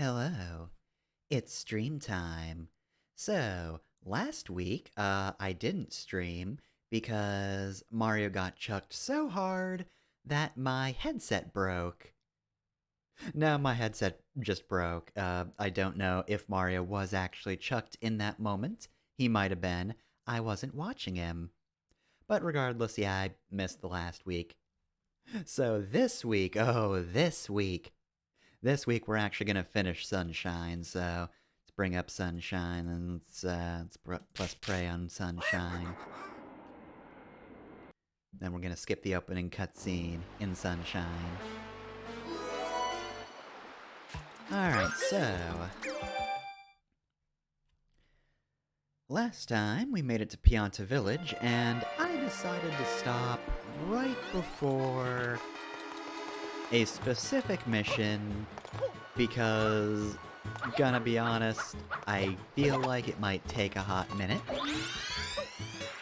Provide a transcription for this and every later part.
Hello, it's stream time. So, last week, I didn't stream because Mario got chucked so hard that my headset broke. No, my headset just broke. I don't know if Mario was actually chucked in that moment. He might have been. I wasn't watching him. But regardless, yeah, I missed the last week. So this week we're actually gonna finish Sunshine, so let's bring up Sunshine and let's play on Sunshine. Then we're gonna skip the opening cutscene in Sunshine. Alright, so... last time we made it to Pianta Village, and I decided to stop right before a specific mission because, gonna be honest, I feel like it might take a hot minute.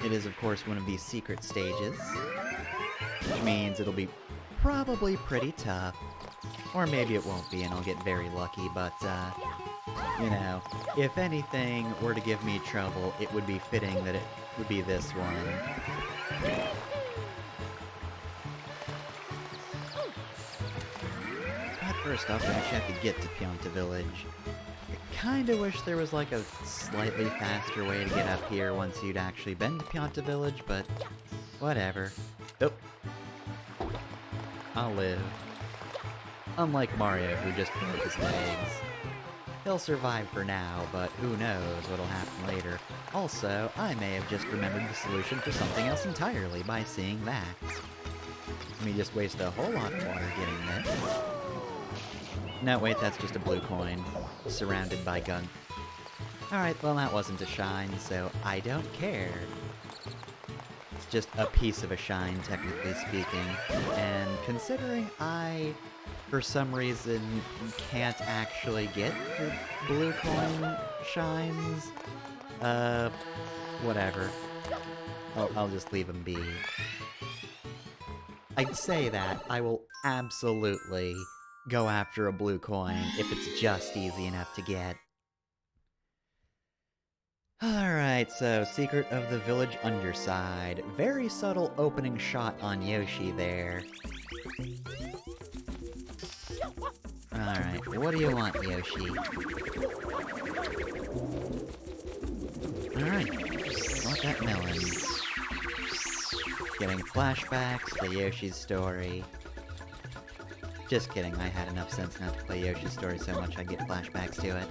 It is, of course, one of these secret stages, which means it'll be probably pretty tough. Or maybe it won't be and I'll get very lucky, but, you know, if anything were to give me trouble, it would be fitting that it would be this one. First off, we actually have to get to Pianta Village. I kinda wish there was like a slightly faster way to get up here once you'd actually been to Pianta Village, but whatever. Oh. I'll live. Unlike Mario, who just broke his legs. He'll survive for now, but who knows what'll happen later. Also, I may have just remembered the solution for something else entirely by seeing that. Let me just waste a whole lot of water getting this. No, wait, that's just a blue coin, surrounded by gunk. Alright, well that wasn't a shine, so I don't care. It's just a piece of a shine, technically speaking. And considering I, for some reason, can't actually get the blue coin shines, whatever. I'll just leave them be. I'd say that I will absolutely go after a blue coin if it's just easy enough to get. Alright, so Secret of the Village Underside. Very subtle opening shot on Yoshi there. Alright, what do you want, Yoshi? Alright, want that melon. Getting flashbacks to Yoshi's story. Just kidding, I had enough sense not to play Yoshi's story so much I'd get flashbacks to it.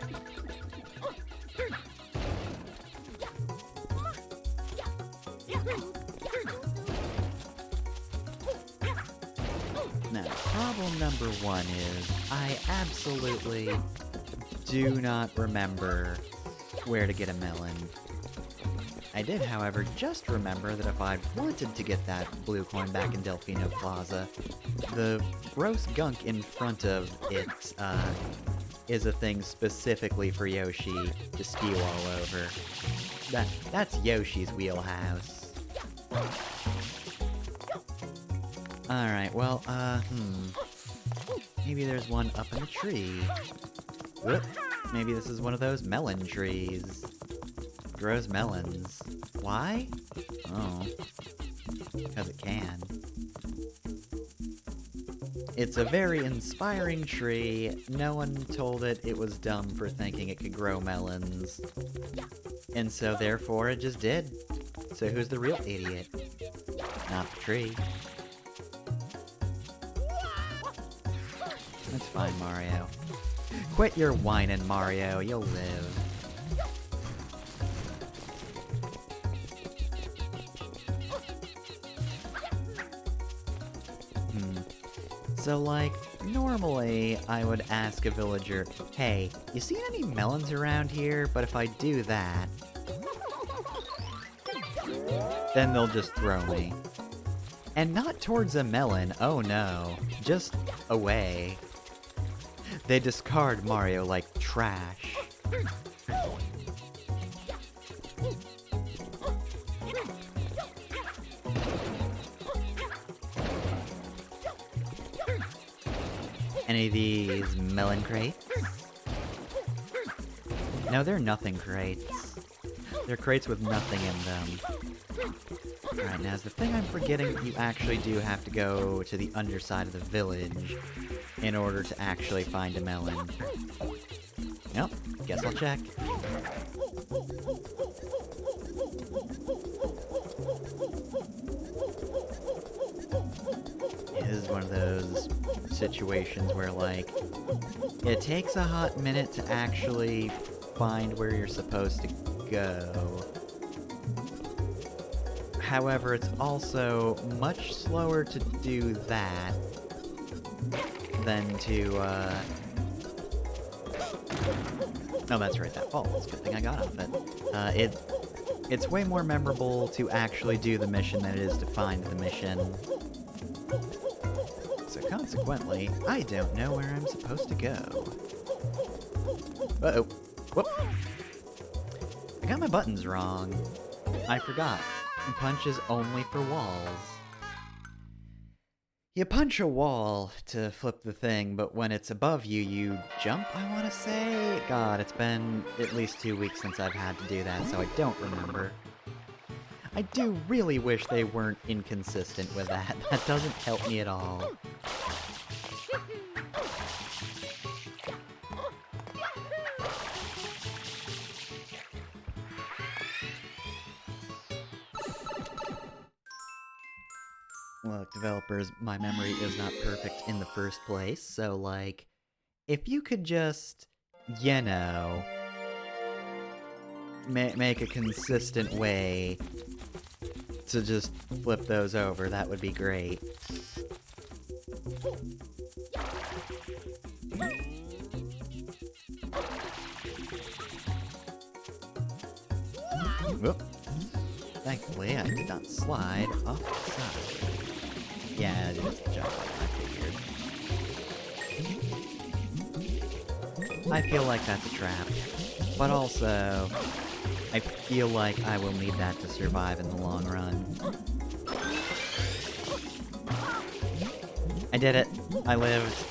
Now, problem number one is, I absolutely do not remember where to get a melon. I did, however, just remember that if I wanted to get that blue coin back in Delfino Plaza, the gross gunk in front of it, is a thing specifically for Yoshi to spew all over. That's Yoshi's wheelhouse. Alright, well, maybe there's one up in the tree. Whoop, maybe this is one of those melon trees. Grows melons. Why? Oh. Because it can. It's a very inspiring tree. No one told it it was dumb for thinking it could grow melons. And so therefore it just did. So who's the real idiot? Not the tree. That's fine, Mario. Quit your whining, Mario. You'll live. So, like, normally I would ask a villager, hey, you seen any melons around here? But if I do that, then they'll just throw me. And not towards a melon, oh no, just away. They discard Mario like trash. Any of these melon crates? No, they're nothing crates. They're crates with nothing in them. Alright, now is the thing I'm forgetting that you actually do have to go to the underside of the village in order to actually find a melon. Nope, guess I'll check. This is one of those situations where, like, it takes a hot minute to actually find where you're supposed to go. However, it's also much slower to do that than to, Oh, that's right, that falls. Good thing I got off it. It's way more memorable to actually do the mission than it is to find the mission. So consequently, I don't know where I'm supposed to go. Uh-oh. Whoop. I got my buttons wrong. I forgot. Punch is only for walls. You punch a wall to flip the thing, but when it's above you, you jump, I want to say? God, it's been at least 2 weeks since I've had to do that, so I don't remember. I do really wish they weren't inconsistent with that. That doesn't help me at all. Look, developers, my memory is not perfect in the first place, so, like, if you could just, you know, make a consistent way to just flip those over, that would be great. Whoop. Thankfully, I did not slide off the side. Yeah, just jump like I figured. I feel like that's a trap. But also, I feel like I will need that to survive in the long run. I did it. I lived.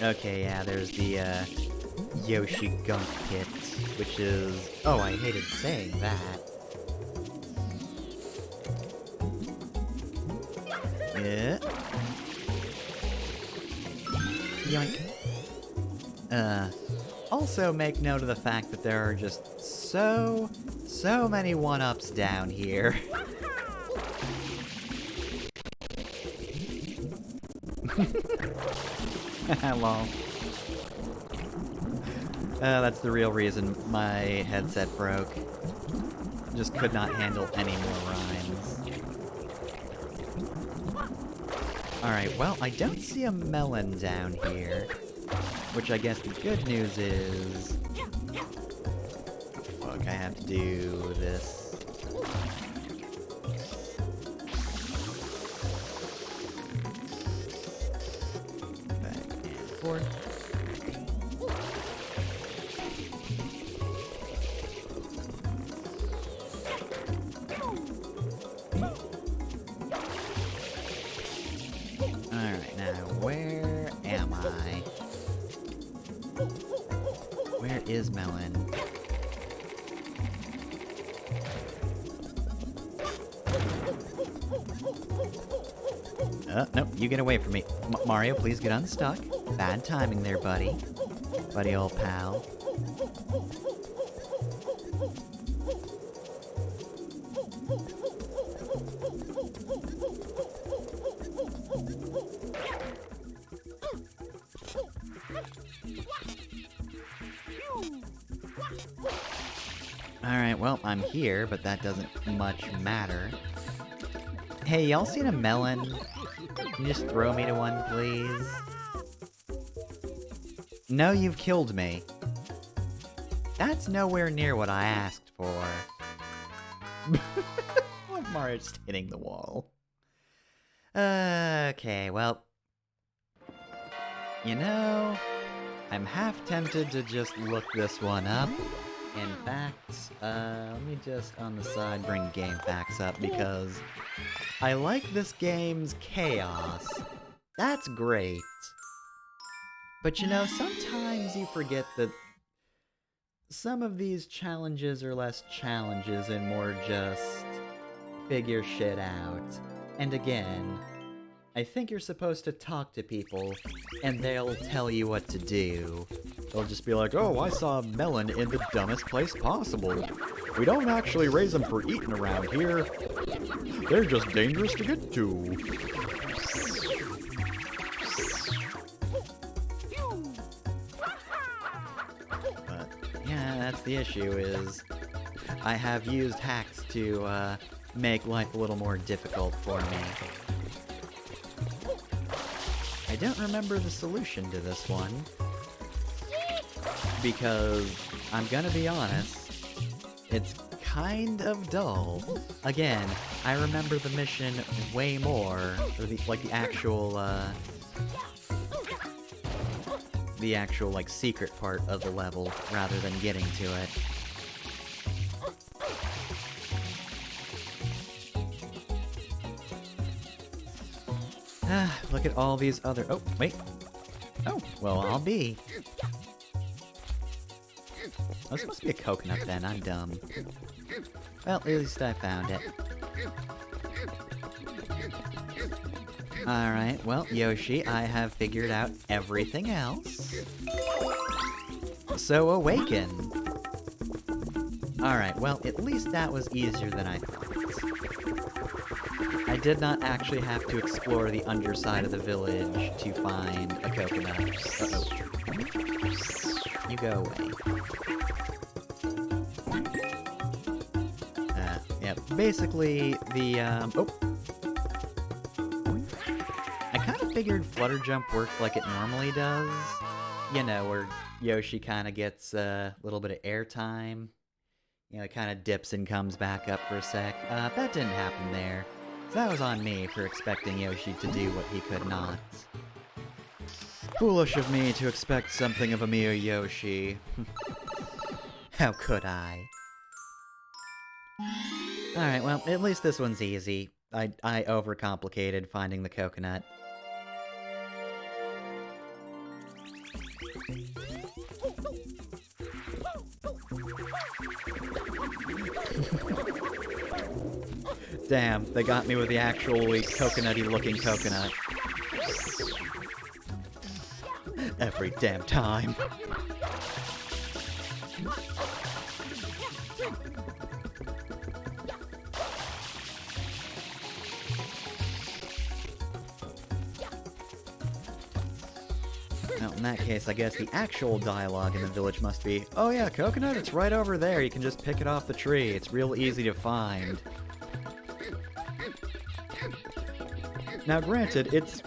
Okay, yeah, there's the, Yoshi Gunk Pit, which is... Oh, I hated saying that. Yeah. Yoink. Also make note of the fact that there are just so many one-ups down here. Hello. That's the real reason my headset broke. Just could not handle any more rhymes. Alright, well, I don't see a melon down here. Which I guess the good news is... Fuck, I have to do this. Back and forth. Alright, now where am I? Where is Melon? Nope, you get away from me. Mario, please get unstuck. Bad timing there, buddy. Buddy old pal. Alright, well, I'm here, but that doesn't much matter. Hey, y'all seen a melon? Can you just throw me to one, please? No, you've killed me. That's nowhere near what I asked for. Why Mario just hitting the wall? Okay, well... You know, I'm half tempted to just look this one up. In fact, let me just on the side bring game facts up because I like this game's chaos, That's great. But you know, sometimes you forget that some of these challenges are less challenges and more just figure shit out. And again, I think you're supposed to talk to people, and they'll tell you what to do. They'll just be like, oh, I saw a melon in the dumbest place possible. We don't actually raise them for eating around here. They're just dangerous to get to. But, yeah, that's the issue is I have used hacks to, make life a little more difficult for me. I don't remember the solution to this one, because I'm gonna be honest, it's kind of dull. Again, I remember the mission way more, or the actual, like, secret part of the level, rather than getting to it. Look at all these other— oh, wait. Oh, well, I'll be. Oh, this must be a coconut then, I'm dumb. Well, at least I found it. Alright, well, Yoshi, I have figured out everything else. So awaken! Alright, well, at least that was easier than I thought. I did not actually have to explore the underside of the village to find a coconut. Uh-oh. You go away. Yeah, basically, the, oh! I kind of figured Flutter Jump worked like it normally does. You know, where Yoshi kind of gets a little bit of airtime. You know, it kind of dips and comes back up for a sec. That didn't happen there. So that was on me for expecting Yoshi to do what he could not. Foolish of me to expect something of a mere Yoshi. How could I? Alright, well, at least this one's easy. I overcomplicated finding the coconut. Damn, they got me with the actually coconutty looking coconut. Every damn time. Well, in that case, I guess the actual dialogue in the village must be, oh yeah, coconut, it's right over there, you can just pick it off the tree, it's real easy to find. Now granted, it's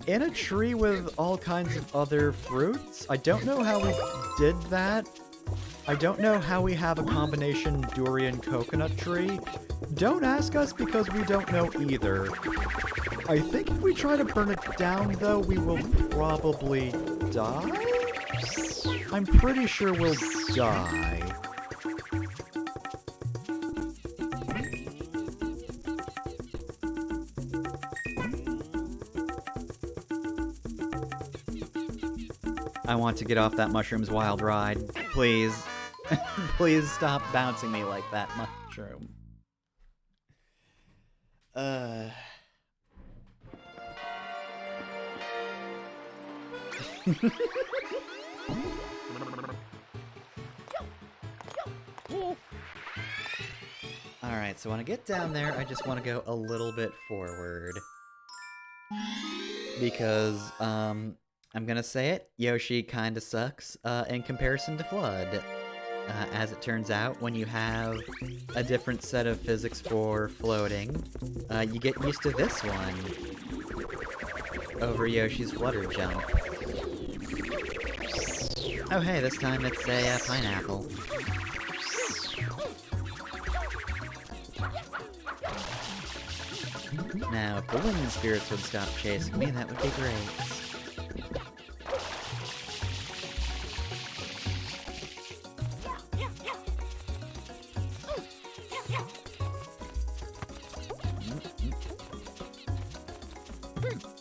in a tree with all kinds of other fruits. I don't know how we did that. I don't know how we have a combination durian-coconut tree. Don't ask us because we don't know either. I think if we try to burn it down, though, we will probably die? I'm pretty sure we'll die. I want to get off that Mushroom's Wild Ride. Please. Please stop bouncing me like that, mushroom. Alright, so when I get down there, I just want to go a little bit forward. Because, I'm gonna say it, Yoshi kinda sucks, in comparison to Flood. As it turns out, when you have a different set of physics for floating, you get used to this one over Yoshi's Flutter Jump. Oh hey, this time it's a pineapple. Now, if the wind spirits would stop chasing me, that would be great.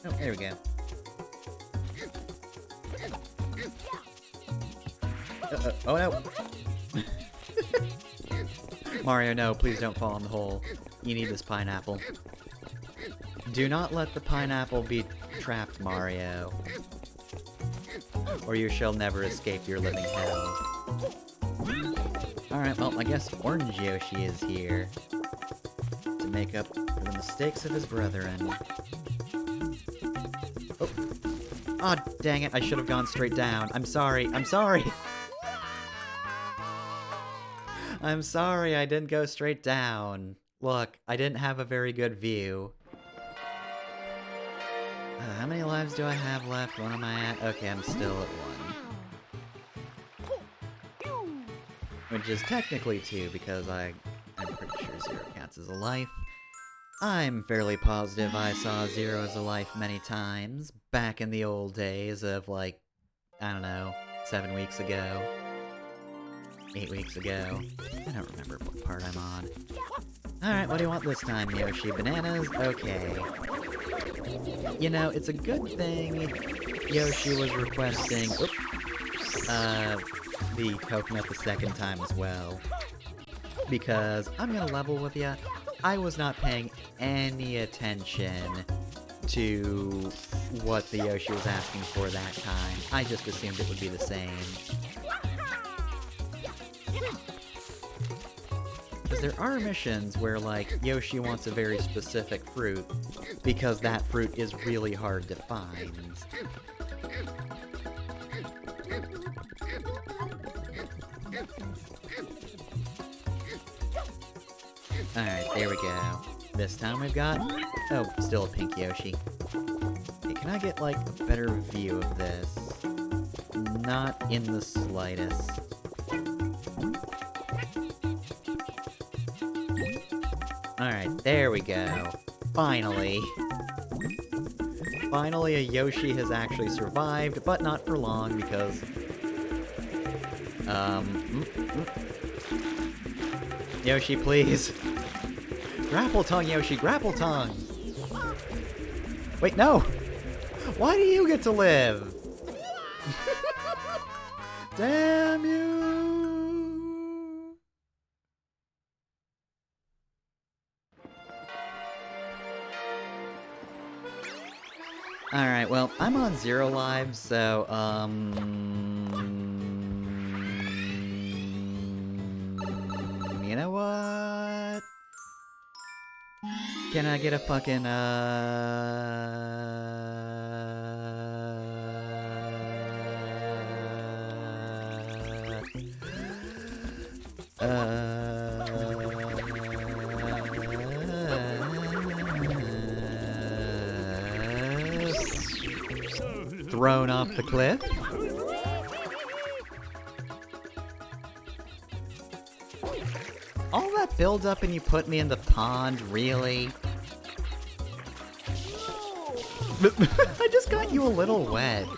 Oh, there we go. Oh no! Mario, no, please don't fall in the hole. You need this pineapple. Do not let the pineapple be trapped, Mario. Or you shall never escape your living hell. Alright, well, I guess Orange Yoshi is here. To make up for the mistakes of his brethren. Oh. Aw, oh, dang it, I should have gone straight down. I'm sorry, I'm sorry! I'm sorry I didn't go straight down. Look, I didn't have a very good view. How many lives do I have left? What am I at? Okay, I'm still at 1. Which is technically 2, because I'm pretty sure 0 counts as a life. I'm fairly positive I saw 0 as a life many times, back in the old days of, like, I don't know, 7 weeks ago. 8 weeks ago. I don't remember what part I'm on. Alright, what do you want this time, Yoshi? Bananas? Okay. You know, it's a good thing Yoshi was requesting the coconut the second time as well. Because, I'm gonna level with ya, I was not paying any attention to what the Yoshi was asking for that time. I just assumed it would be the same. Because there are missions where, like, Yoshi wants a very specific fruit, because that fruit is really hard to find. Alright, there we go. This time we've got... oh, still a pink Yoshi. Okay, can I get, like, a better view of this? Not in the slightest. Alright, there we go. Finally. Finally a Yoshi has actually survived, but not for long, because... Yoshi, please. Grapple tongue, Yoshi, grapple tongue! Wait, no! Why do you get to live? Damn you! Alright, well, I'm on 0 lives, so, you know what? Can I get a fucking, thrown off the cliff? All that build up and you put me in the pond, really? I just got you a little wet.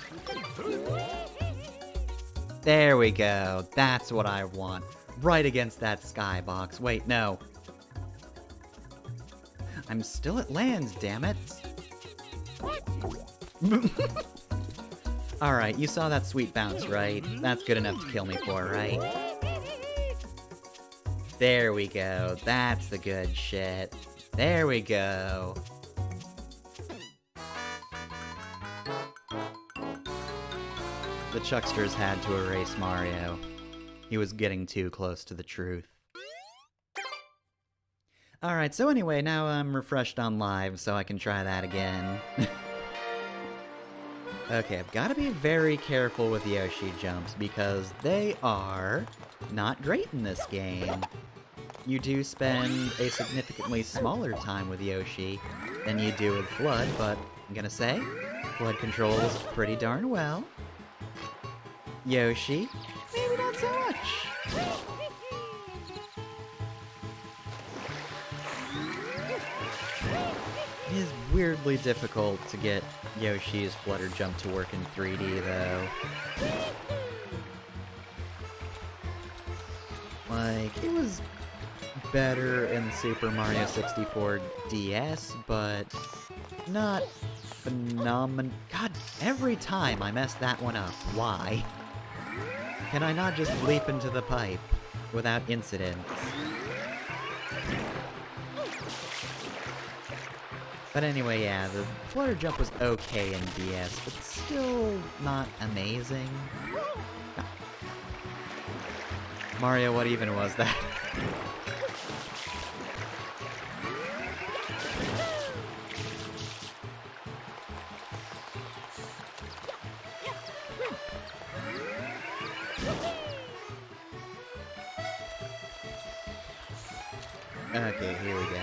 There we go. That's what I want. Right against that skybox. Wait, no. I'm still at land, damn it. Alright, you saw that sweet bounce, right? That's good enough to kill me for, right? There we go. That's the good shit. There we go. The Chucksters had to erase Mario. He was getting too close to the truth. Alright, so anyway, now I'm refreshed on live, so I can try that again. Okay, I've got to be very careful with Yoshi jumps, because they are not great in this game. You do spend a significantly smaller time with Yoshi than you do with Flood, but I'm gonna say, Flood controls pretty darn well. Yoshi, maybe not so much. It is weirdly difficult to get Yoshi's flutter jump to work in 3D, though. Like, it was better in Super Mario 64 DS, but not God, every time I mess that one up. Why? Can I not just leap into the pipe without incidents? But anyway, yeah, the flutter jump was okay in DS, but still not amazing. No. Mario, what even was that? Okay, here we go.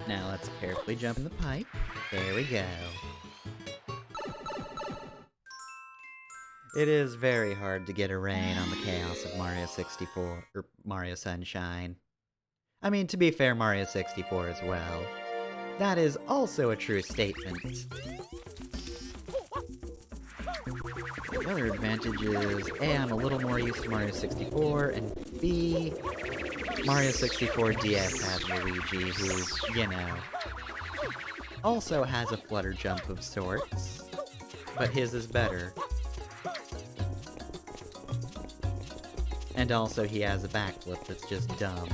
Now let's carefully jump in the pipe. There we go. It is very hard to get a rein on the chaos of Mario 64, or Mario Sunshine. I mean, to be fair, Mario 64 as well. That is also a true statement. The other advantage is, A, I'm a little more used to Mario 64, and B, Mario 64 DS has Luigi, who, you know, also has a flutter jump of sorts, but his is better. And also he has a backflip that's just dumb.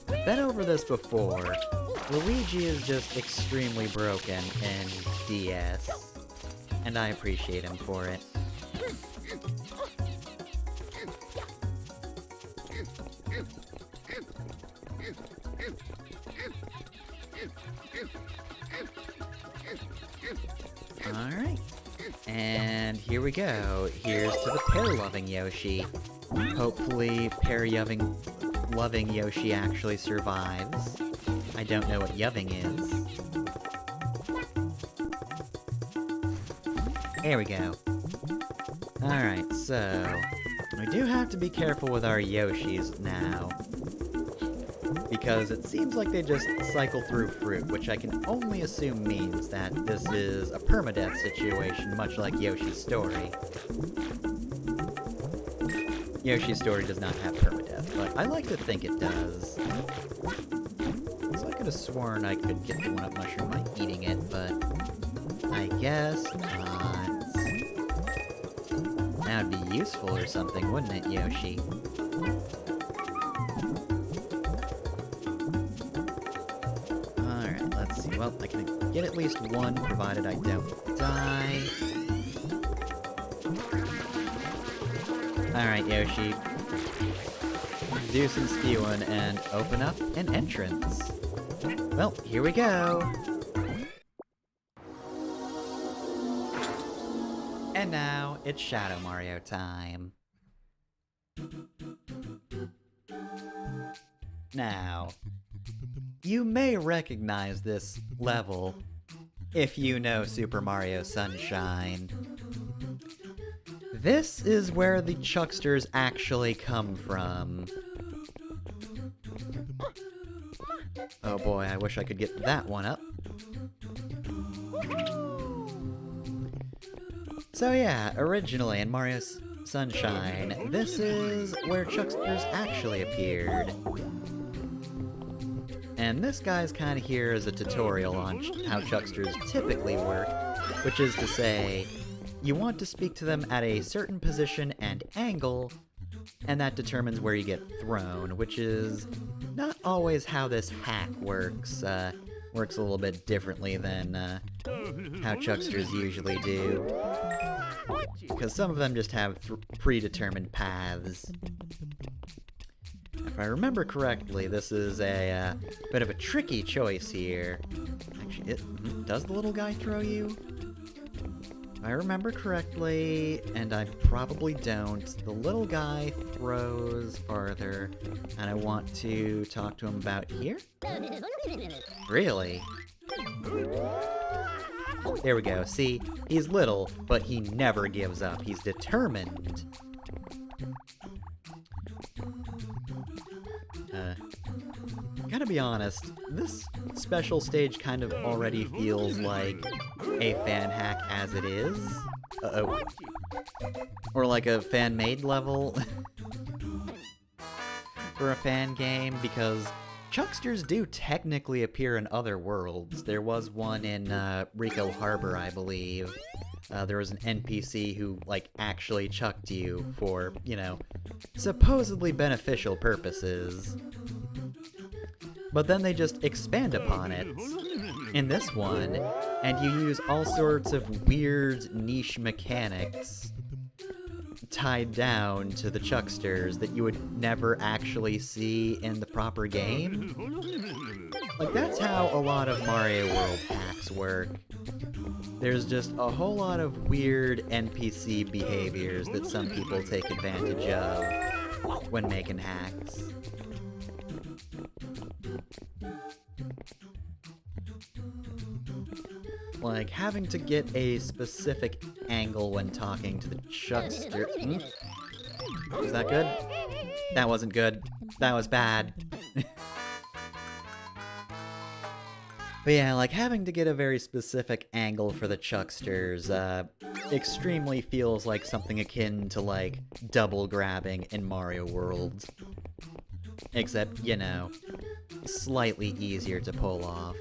I've been over this before. Luigi is just extremely broken in DS, and I appreciate him for it. Alright. And here we go. Here's to the pear-loving Yoshi. Hopefully, pear-loving Yoshi actually survives. I don't know what yoving is. There we go. Alright, so... we do have to be careful with our Yoshis now. Because it seems like they just cycle through fruit, which I can only assume means that this is a permadeath situation, much like Yoshi's Story. Yoshi's Story does not have permadeath, but I like to think it does. So I could have sworn I could get the one-up mushroom by eating it, but I guess not. That would be useful or something, wouldn't it, Yoshi? Alright, let's see. Well, I can get at least one, provided I don't die. Alright, Yoshi. Do some spewing and open up an entrance. Well, here we go! And now, it's Shadow Mario time. Now, you may recognize this level if you know Super Mario Sunshine. This is where the Chucksters actually come from. Oh boy, I wish I could get that one up. So yeah, originally in Mario Sunshine, this is where Chucksters actually appeared. And this guy's kinda here as a tutorial on how Chucksters typically work, which is to say, you want to speak to them at a certain position and angle, and that determines where you get thrown, which is not always how this hack works. Works a little bit differently than how Chucksters usually do. Because some of them just have predetermined paths. If I remember correctly, this is a bit of a tricky choice here. Actually, does the little guy throw you? If I remember correctly, and I probably don't, the little guy throws farther, and I want to talk to him about here? Really? There we go. See, he's little, but he never gives up. He's determined. Gotta be honest, this special stage kind of already feels like a fan hack as it is. Uh-oh. Or like a fan-made level. For a fan game, because Chucksters do technically appear in other worlds. There was one in Rico Harbor, I believe. There was an NPC who, like, actually chucked you for, you know, supposedly beneficial purposes. But then they just expand upon it in this one, and you use all sorts of weird niche mechanics tied down to the Chucksters that you would never actually see in the proper game. Like, that's how a lot of Mario World hacks work. There's just a whole lot of weird NPC behaviors that some people take advantage of when making hacks. Like, having to get a specific angle when talking to the Chuckster. Was that good? That wasn't good. That was bad. But yeah, like, having to get a very specific angle for the Chucksters, extremely feels like something akin to, like, double grabbing in Mario World. Except, you know, slightly easier to pull off.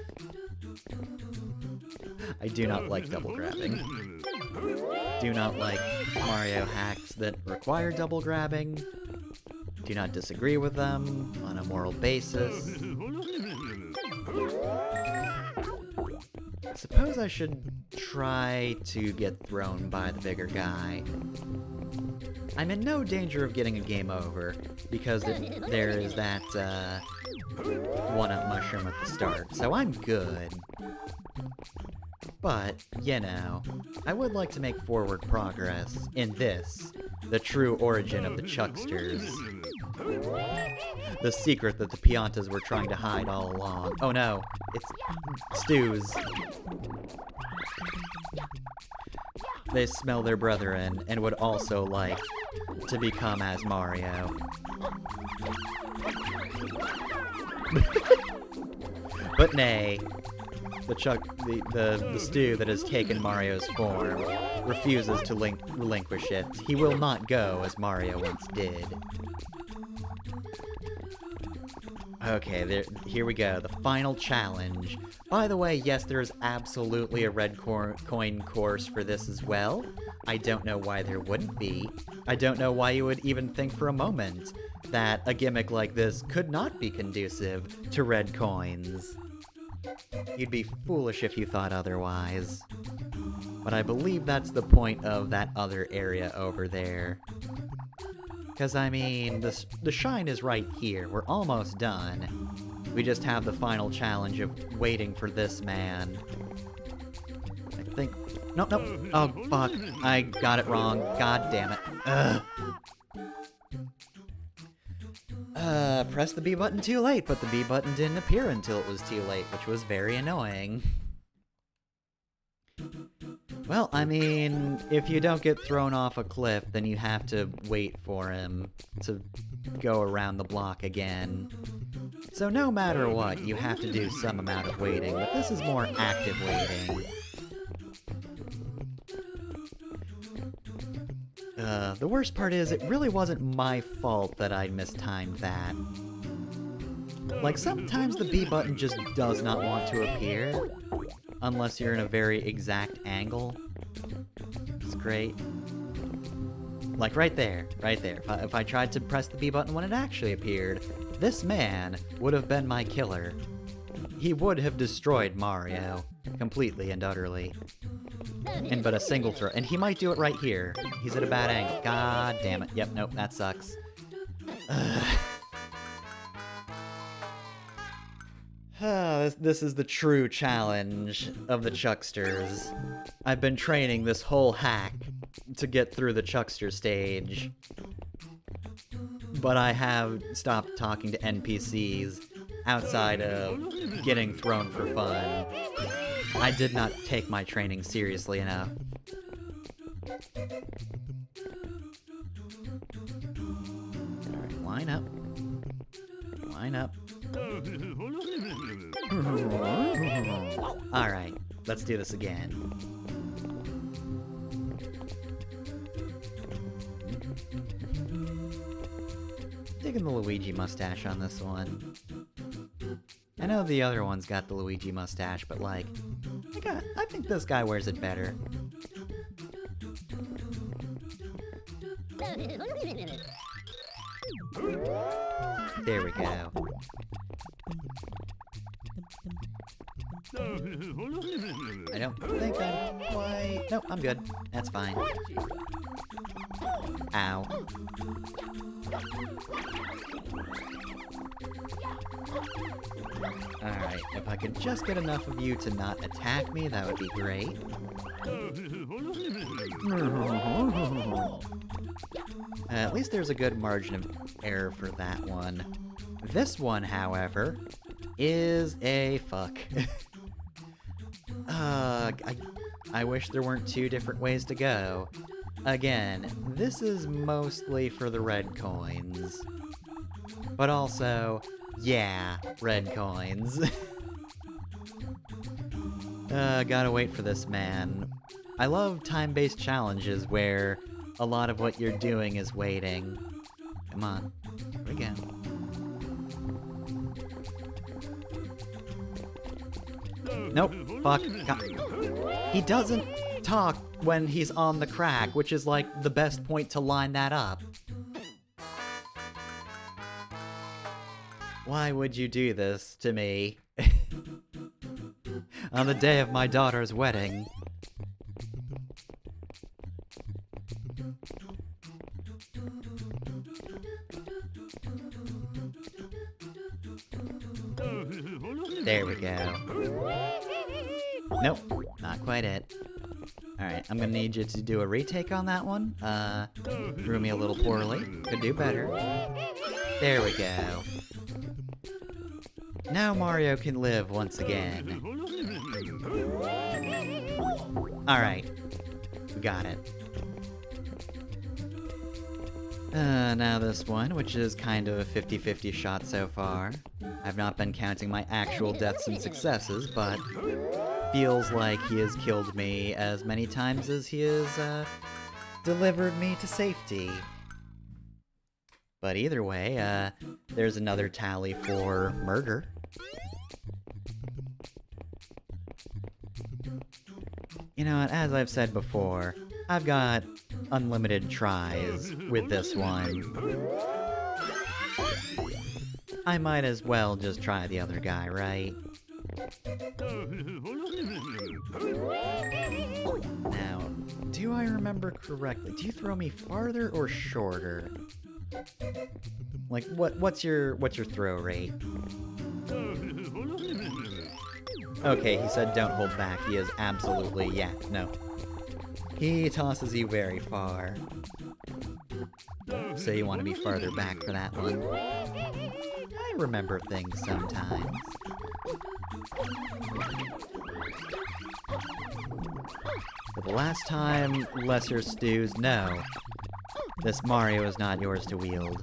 I do not like double grabbing. Do not like Mario hacks that require double grabbing. Do not disagree with them on a moral basis. I suppose I should try to get thrown by the bigger guy. I'm in no danger of getting a game over, because there is that, one-up mushroom at the start, so I'm good. But, you know, I would like to make forward progress in this, the true origin of the Chucksters. The secret that the Piantas were trying to hide all along. Oh no, it's stews. They smell their brethren and would also like to become as Mario. But nay, the stew that has taken Mario's form refuses to relinquish it. He will not go as Mario once did. Okay, here we go, the final challenge. By the way, yes, there is absolutely a red coin course for this as well. I don't know why there wouldn't be. I don't know why you would even think for a moment that a gimmick like this could not be conducive to red coins. You'd be foolish if you thought otherwise. But I believe that's the point of that other area over there. Because, I mean, the shine is right here. We're almost done. We just have the final challenge of waiting for this man. I think... Nope, nope. Oh, fuck. I got it wrong. God damn it. Ugh. Pressed the B button too late, but the B button didn't appear until it was too late, which was very annoying. Well, I mean, if you don't get thrown off a cliff, then you have to wait for him to go around the block again. So no matter what, you have to do some amount of waiting, but this is more active waiting. The worst part is, it really wasn't my fault that I mistimed that. Like, sometimes the B button just does not want to appear, unless you're in a very exact angle. It's great. Like, right there, right there. If I tried to press the B button when it actually appeared, this man would have been my killer. He would have destroyed Mario, completely and utterly. In but a single throw. And he might do it right here. He's at a bad angle. God damn it. Yep, nope, that sucks. This is the true challenge of the Chucksters. I've been training this whole hack to get through the Chuckster stage. But I have stopped talking to NPCs outside of getting thrown for fun. I did not take my training seriously enough. Alright, line up. Line up. Alright, let's do this again. Digging the Luigi mustache on this one. I know the other one's got the Luigi mustache, but like, I think this guy wears it better. There we go. I don't think I'm quite... Nope, I'm good. That's fine. Ow. Alright, if I could just get enough of you to not attack me, that would be great. At least there's a good margin of error for that one. This one, however, is a fuck. I wish there weren't two different ways to go. Again, this is mostly for the red coins. But also, yeah, red coins. Gotta wait for this man. I love time-based challenges where a lot of what you're doing is waiting. Come on, here we go. Nope, fuck. God. He doesn't talk when he's on the crack, which is like the best point to line that up. Why would you do this to me? On the day of my daughter's wedding. There we go. Nope, not quite it. Alright, I'm gonna need you to do a retake on that one. Drew me a little poorly. Could do better. There we go. Now Mario can live once again. Alright, we got it. Now this one, which is kind of a 50-50 shot so far. I've not been counting my actual deaths and successes, but feels like he has killed me as many times as he has, delivered me to safety. But either way, there's another tally for murder. You know what, as I've said before, I've got unlimited tries with this one. I might as well just try the other guy, right? Now, do I remember correctly? Do you throw me farther or shorter? Like, what's your throw rate? Okay, he said don't hold back. He is absolutely, yeah, no. He tosses you very far. So you want to be farther back for that one. I remember things sometimes. For the last time, lesser stews, no. This Mario is not yours to wield.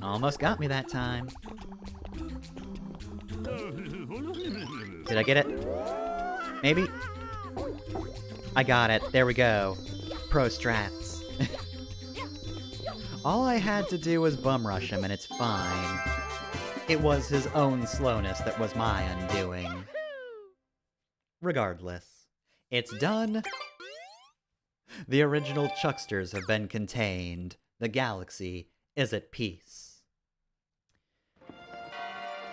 Almost got me that time. Did I get it? Maybe? I got it. There we go. Pro strats. All I had to do was bum rush him and it's fine. It was his own slowness that was my undoing. Regardless, it's done. The original Chucksters have been contained. The galaxy is at peace.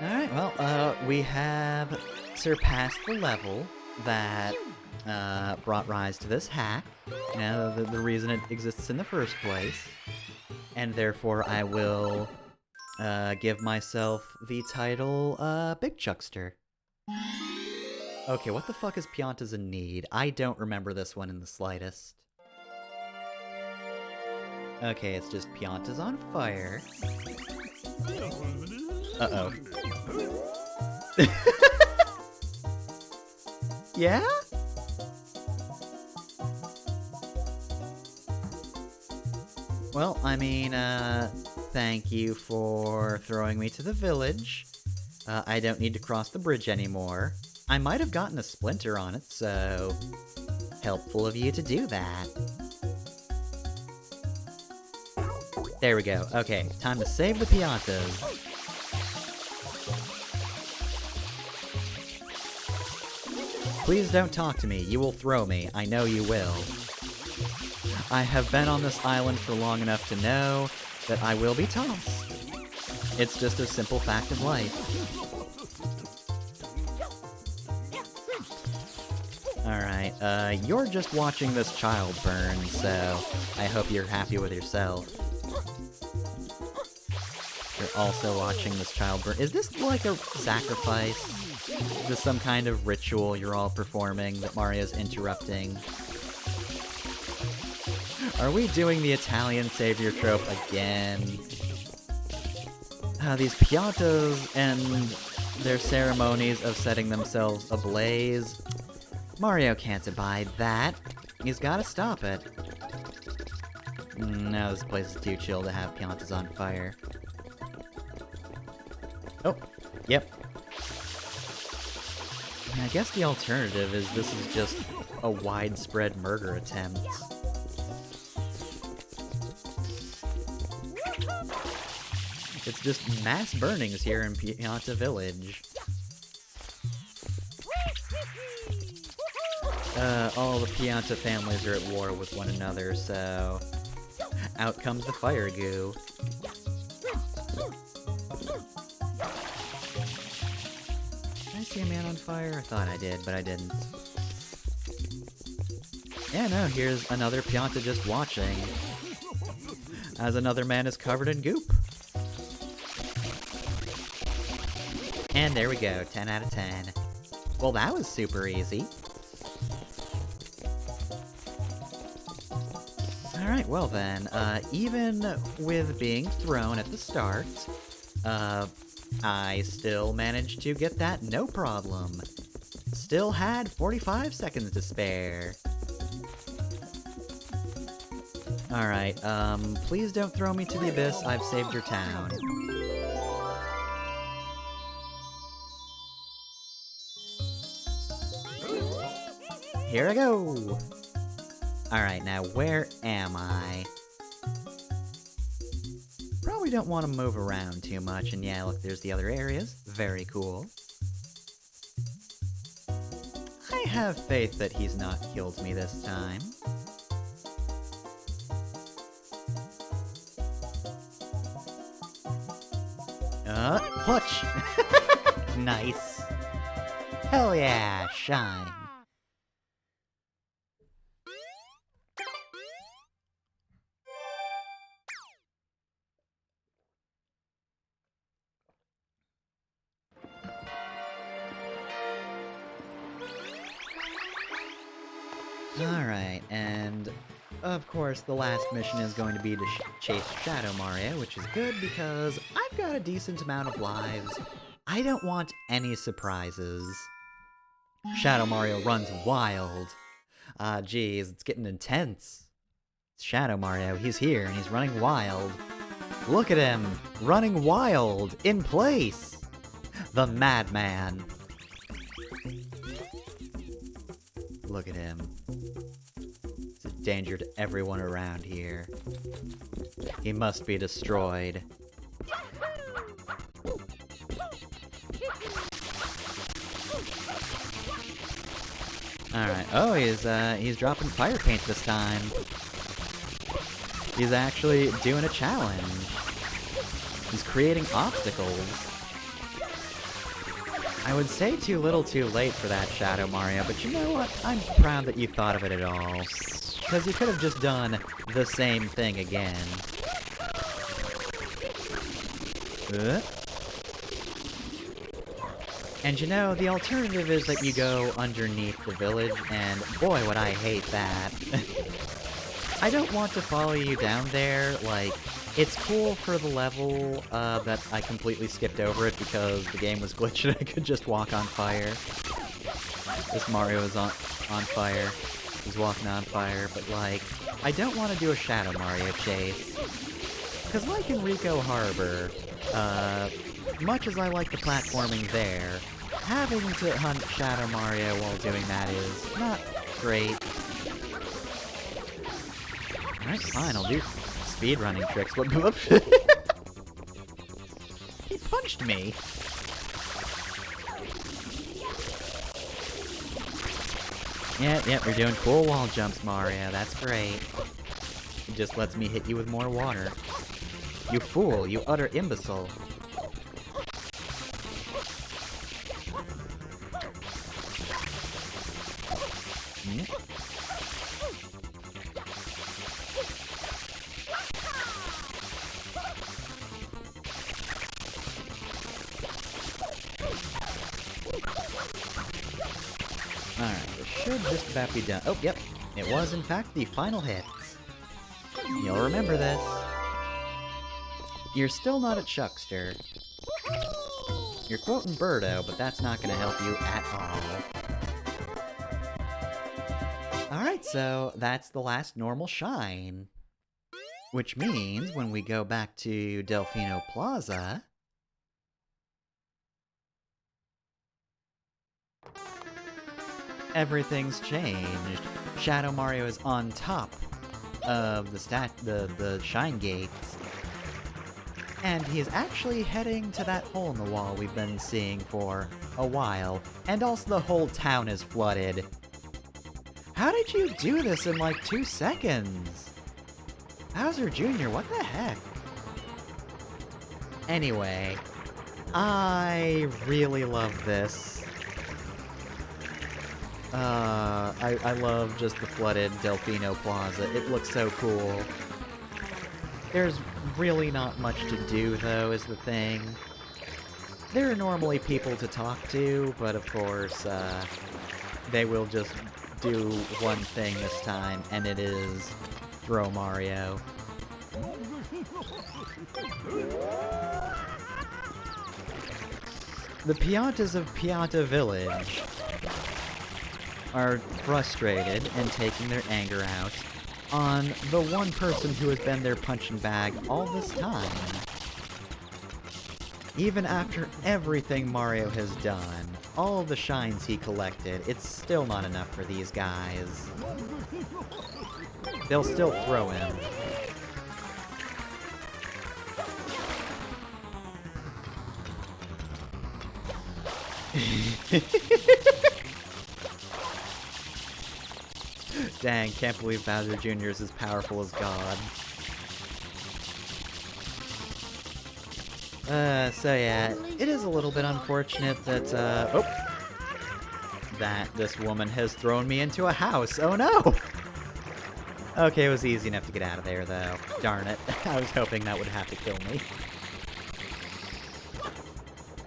Alright, well, we have surpassed the level that brought rise to this hack. The reason it exists in the first place. And therefore I will give myself the title Big Chuckster. Okay, what the fuck is Pianta's in need? I don't remember this one in the slightest. Okay, it's just Pianta's on fire. Uh-oh. Yeah? Well, I mean, thank you for throwing me to the village. I don't need to cross the bridge anymore. I might have gotten a splinter on it, so helpful of you to do that. There we go. Okay, time to save the piantas. Please don't talk to me. You will throw me. I know you will. I have been on this island for long enough to know that I will be tossed. It's just a simple fact of life. Alright, you're just watching this child burn, so I hope you're happy with yourself. You're also watching this child burn. Is this like a sacrifice? Is this some kind of ritual you're all performing that Mario's interrupting? Are we doing the Italian savior trope again? These piantas and their ceremonies of setting themselves ablaze. Mario can't abide that. He's gotta stop it. No, this place is too chill to have piantas on fire. Oh, yep. I guess the alternative is this is just a widespread murder attempt. It's just mass burnings here in Pianta Village. All the Pianta families are at war with one another, so... out comes the fire goo. Did I see a man on fire? I thought I did, but I didn't. Yeah, no, here's another Pianta just watching, as another man is covered in goop. And there we go, 10 out of 10. Well, that was super easy. Alright, well then, even with being thrown at the start, I still managed to get that no problem. Still had 45 seconds to spare. Alright, please don't throw me to the abyss, I've saved your town. Here I go! Alright, now where am I? Probably don't want to move around too much, and yeah, look, there's the other areas. Very cool. I have faith that he's not killed me this time. Hutch! Nice. Hell yeah, shine. Alright, and of course the last mission is going to be to chase Shadow Mario, which is good because I've got a decent amount of lives. I don't want any surprises. Shadow Mario runs wild. Geez, it's getting intense. It's Shadow Mario, he's here and he's running wild. Look at him, running wild, in place! The madman. Look at him. He's a danger to everyone around here. He must be destroyed. Alright, oh, he's dropping fire paint this time. He's actually doing a challenge. He's creating obstacles. I would say too little too late for that, Shadow Mario, but you know what? I'm proud that you thought of it at all. Because you could have just done the same thing again. And you know, the alternative is that you go underneath the village, and boy would I hate that. I don't want to follow you down there, like, it's cool for the level that I completely skipped over it because the game was glitched and I could just walk on fire. This Mario is on fire. He's walking on fire, but like, I don't want to do a Shadow Mario chase. Because like in Rico Harbor, much as I like the platforming there, having to hunt Shadow Mario while doing that is not great. Alright, fine, I'll do speedrunning tricks. What? He punched me. Yeah, you're doing cool wall jumps, Mario. That's great. It just lets me hit you with more water. You fool, you utter imbecile. Alright, this should just about be done. Oh, yep. It was, in fact, the final hits. You'll remember this. You're still not a Chuckster. You're quoting Birdo, but that's not gonna help you at all. Alright, so that's the last normal shine. Which means, when we go back to Delfino Plaza... everything's changed. Shadow Mario is on top of the Shine Gates. And he is actually heading to that hole in the wall we've been seeing for a while. And also the whole town is flooded. How did you do this in like 2 seconds? Bowser Jr., what the heck? Anyway, I really love this. I love just the flooded Delfino Plaza. It looks so cool. There's really not much to do, though, is the thing. There are normally people to talk to, but of course, they will just do one thing this time, and it is throw Mario. The Piantas of Pianta Village are frustrated and taking their anger out on the one person who has been their punching bag all this time. Even after everything Mario has done, all the shines he collected, it's still not enough for these guys. They'll still throw him. Dang, can't believe Bowser Jr. is as powerful as God. So yeah, it is a little bit unfortunate that, that this woman has thrown me into a house. Oh no! Okay, it was easy enough to get out of there, though. Darn it. I was hoping that would have to kill me.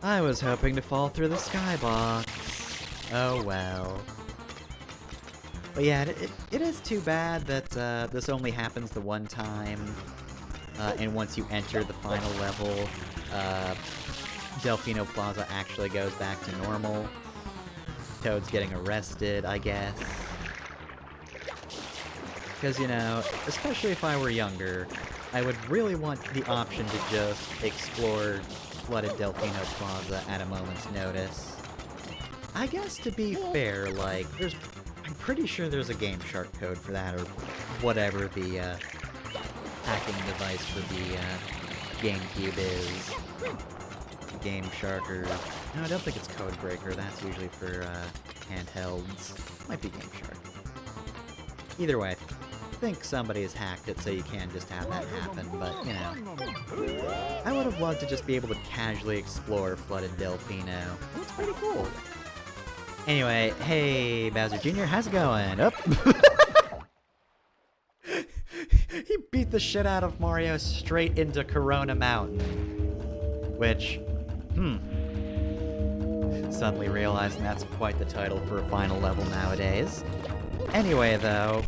I was hoping to fall through the skybox. Oh well. But yeah, it is too bad that this only happens the one time, and once you enter the final level, Delfino Plaza actually goes back to normal. Toad's getting arrested, I guess. Because, you know, especially if I were younger, I would really want the option to just explore flooded Delfino Plaza at a moment's notice. I guess, to be fair, like, I'm pretty sure there's a Game Shark code for that, or whatever the, hacking device for the, GameCube is. Game Shark, or... No, I don't think it's Codebreaker, that's usually for, handhelds. Might be Game Shark. Either way, I think somebody has hacked it so you can just have that happen, but, you know. I would have loved to just be able to casually explore flooded Delfino. It's pretty cool. Anyway, hey, Bowser Jr., how's it going? Up. He beat the shit out of Mario straight into Corona Mountain. Which, suddenly realizing that's quite the title for a final level nowadays. Anyway, though,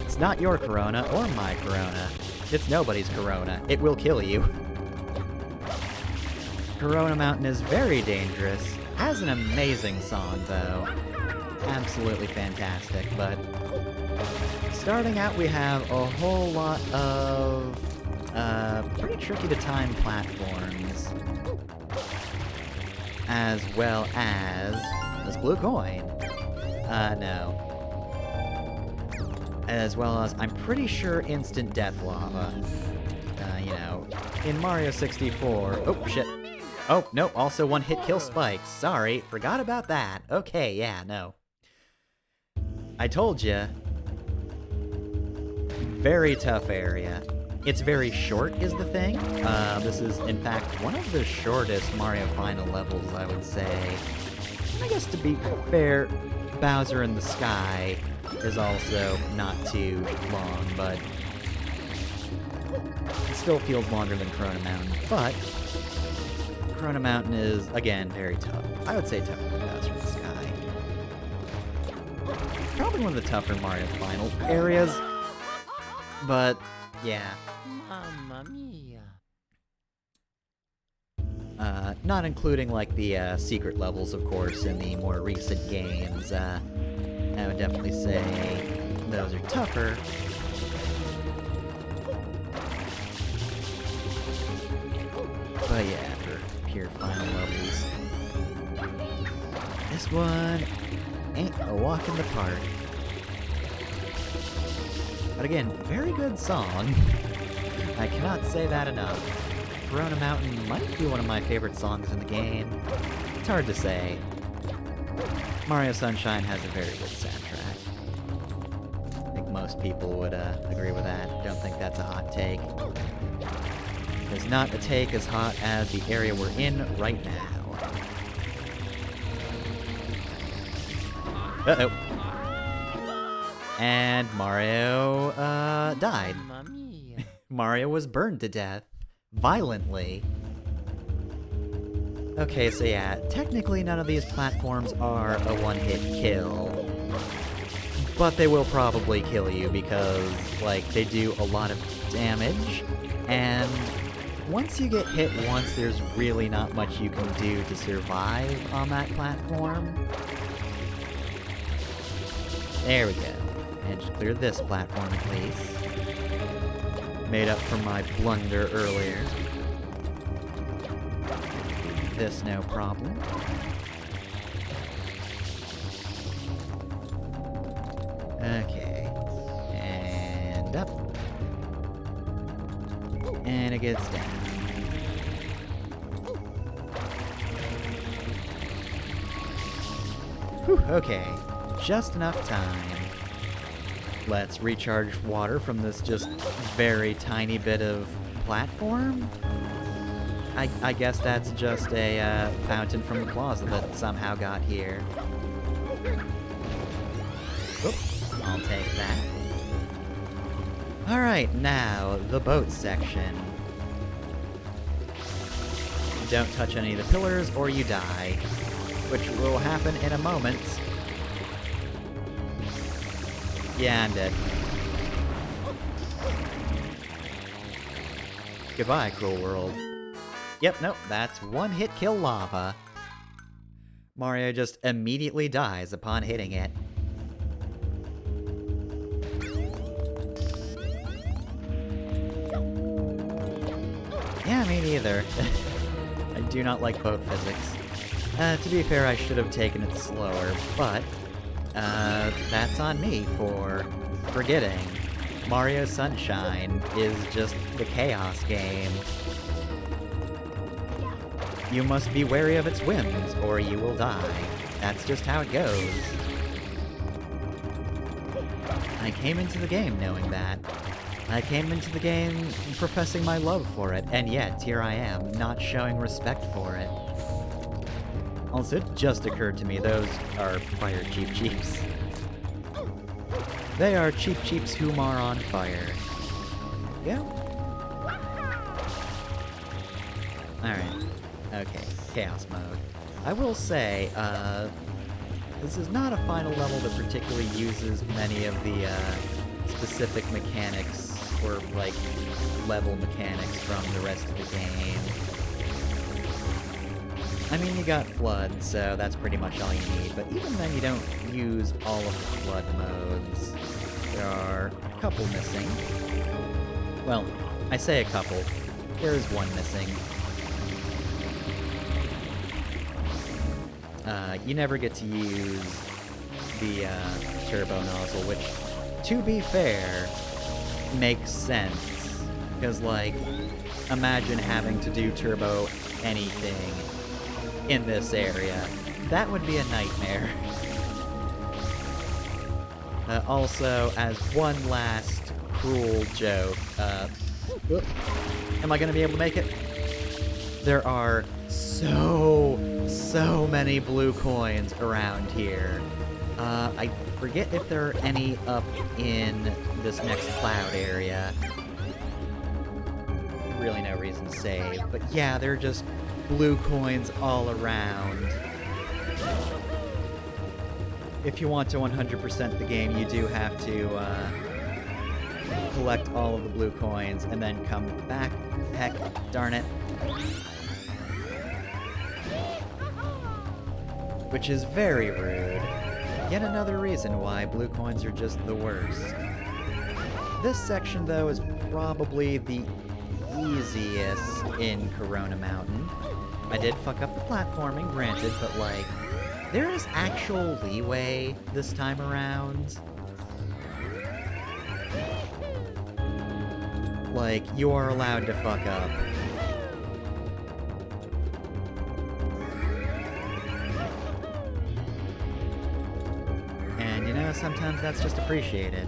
it's not your Corona or my Corona. It's nobody's Corona. It will kill you. Corona Mountain is very dangerous. Has an amazing song, though. Absolutely fantastic, but... starting out, we have a whole lot of, pretty tricky-to-time platforms. As well as... this blue coin. No. as well as, I'm pretty sure, instant death lava. You know, in Mario 64... Oh, shit. Oh, no, also one-hit kill spikes. Sorry, forgot about that. Okay, yeah, no. I told ya. Very tough area. It's very short, is the thing. This is, in fact, one of the shortest Mario Final levels, I would say. I guess to be fair, Bowser in the Sky is also not too long, but it still feels longer than Corona Mountain. But Corona Mountain is, again, very tough. I would say tougher than Bowser in the Sky. Probably one of the tougher Mario Final areas, but yeah. Mamma mia. Not including, like, the secret levels, of course, in the more recent games. I would definitely say those are tougher. But yeah, for pure final levels, this one ain't a walk in the park. But again, very good song. I cannot say that enough. Corona Mountain might be one of my favorite songs in the game. It's hard to say. Mario Sunshine has a very good soundtrack. I think most people would agree with that. Don't think that's a hot take. There's not a take as hot as the area we're in right now. Uh-oh. And Mario, died. Mamma mia. Mario was burned to death. Violently. Okay, so yeah, technically none of these platforms are a one-hit kill. But they will probably kill you because, like, they do a lot of damage, and once you get hit once, there's really not much you can do to survive on that platform. There we go. And just clear this platform at least. Made up for my blunder earlier. This no problem. Okay. And up. And it gets down. Whew, okay. Just enough time. Let's recharge water from this just very tiny bit of platform. I guess that's just a fountain from the plaza that somehow got here. Oop, I'll take that. Alright, now, the boat section. Don't touch any of the pillars or you die, which will happen in a moment. Yeah, I'm dead. Goodbye, cruel world. Yep, nope, that's one-hit kill lava. Mario just immediately dies upon hitting it. Yeah, me neither. I do not like boat physics. To be fair, I should have taken it slower, but that's on me for forgetting. Mario Sunshine is just the chaos game. You must be wary of its whims, or you will die. That's just how it goes. I came into the game knowing that. I came into the game professing my love for it, and yet here I am, not showing respect for it. Also, it just occurred to me those are fire Cheep Cheeps. They are Cheep Cheeps whom are on fire. Yeah. Alright. Okay, Chaos Mode. I will say, this is not a final level that particularly uses many of the, specific mechanics, or, like, level mechanics from the rest of the game. I mean, you got Flood, so that's pretty much all you need, but even then you don't use all of the Flood modes. There are a couple missing. Well, I say a couple. There is one missing. You never get to use the turbo nozzle, which, to be fair, makes sense. Because, like, imagine having to do turbo anything in this area. That would be a nightmare. Also, as one last cruel joke, am I gonna be able to make it? There are so many blue coins around here. I forget if there are any up in this next cloud area. Really no reason to save, but yeah, there are just blue coins all around. If you want to 100% the game, you do have to collect all of the blue coins and then come back. Heck, darn it. Which is very rude. Yet another reason why blue coins are just the worst. This section, though, is probably the easiest in Corona Mountain. I did fuck up the platforming, granted, but, like, there is actual leeway this time around. Like, you are allowed to fuck up. And, you know, sometimes that's just appreciated.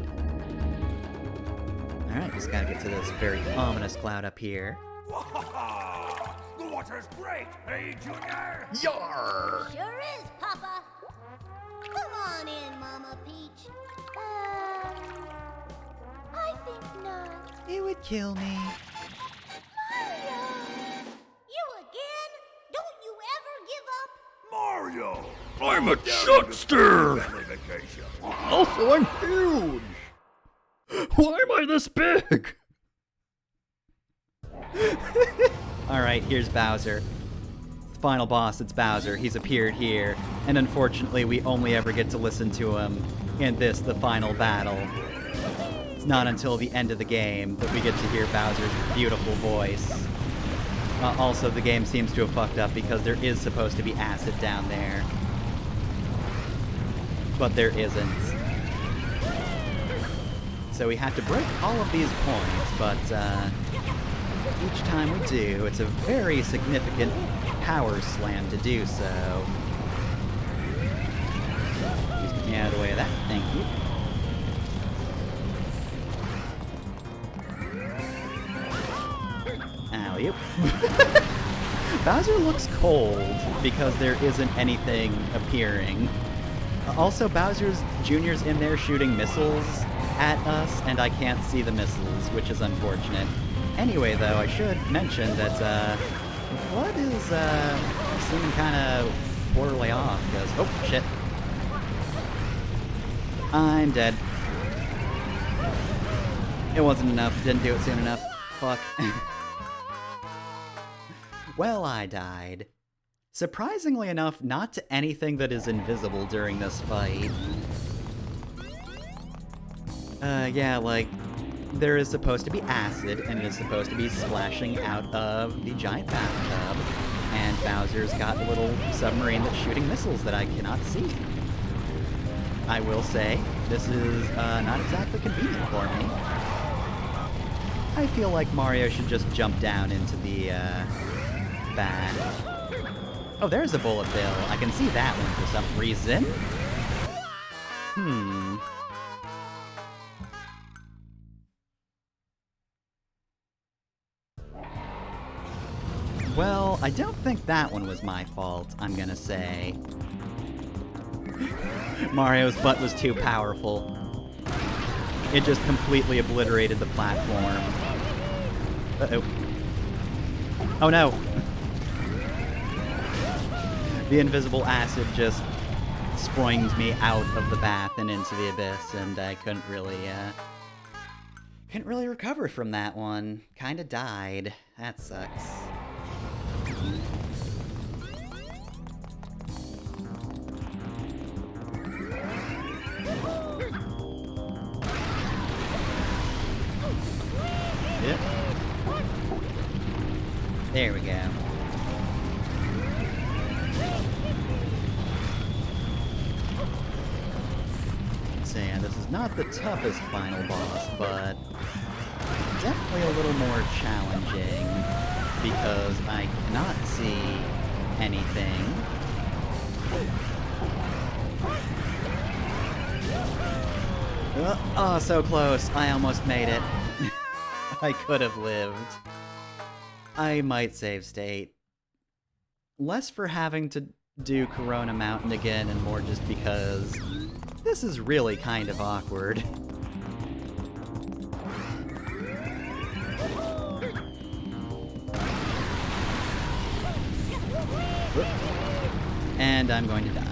Alright, just gotta get to this very ominous cloud up here. The water's great, hey, Junior? Yar! Sure is, Papa. Come on in, Mama Peach. I think not. It would kill me. Mario! You again? Don't you ever give up? Mario! I'm a Chuckster! Family vacation. Also, I'm huge! Why am I this big? Alright, here's Bowser. Final boss, it's Bowser. He's appeared here, and unfortunately we only ever get to listen to him in this, the final battle. It's not until the end of the game that we get to hear Bowser's beautiful voice. Also, the game seems to have fucked up because there is supposed to be acid down there. But there isn't. So we have to break all of these points, but each time we do, it's a very significant power slam to do so. Just get me out of the way of that, thank you. Alley-oop. Bowser looks cold because there isn't anything appearing. Also, Bowser's Jr.'s in there shooting missiles at us, and I can't see the missiles, which is unfortunate. Anyway, though, I should mention that, Flood is, seeming kinda poorly off, because... Oh, shit. I'm dead. It wasn't enough. Didn't do it soon enough. Fuck. Well, I died. Surprisingly enough, not to anything that is invisible during this fight. Yeah, like, there is supposed to be acid, and it is supposed to be splashing out of the giant bathtub, and Bowser's got a little submarine that's shooting missiles that I cannot see. I will say, this is, not exactly convenient for me. I feel like Mario should just jump down into the, bath. Oh, there's a bullet bill. I can see that one for some reason. Well, I don't think that one was my fault, I'm gonna say. Mario's butt was too powerful. It just completely obliterated the platform. Uh-oh. Oh no! The invisible acid just springed me out of the bath and into the abyss, and I couldn't really recover from that one. Kinda died. That sucks. Yep. There we go. So yeah, this is not the toughest final boss, but definitely a little more challenging because I cannot see anything. Oh, so close. I almost made it. I could have lived. I might save state. Less for having to do Corona Mountain again and more just because this is really kind of awkward. And I'm going to die.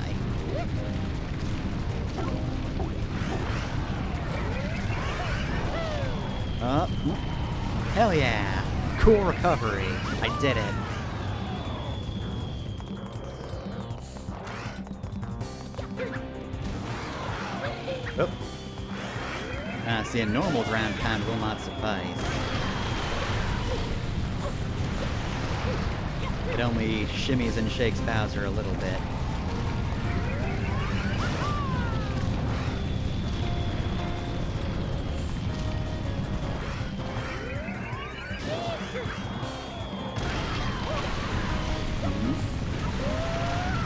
Hell yeah! Cool recovery. I did it. Oh. See, a normal ground pound will not suffice. It only shimmies and shakes Bowser a little bit.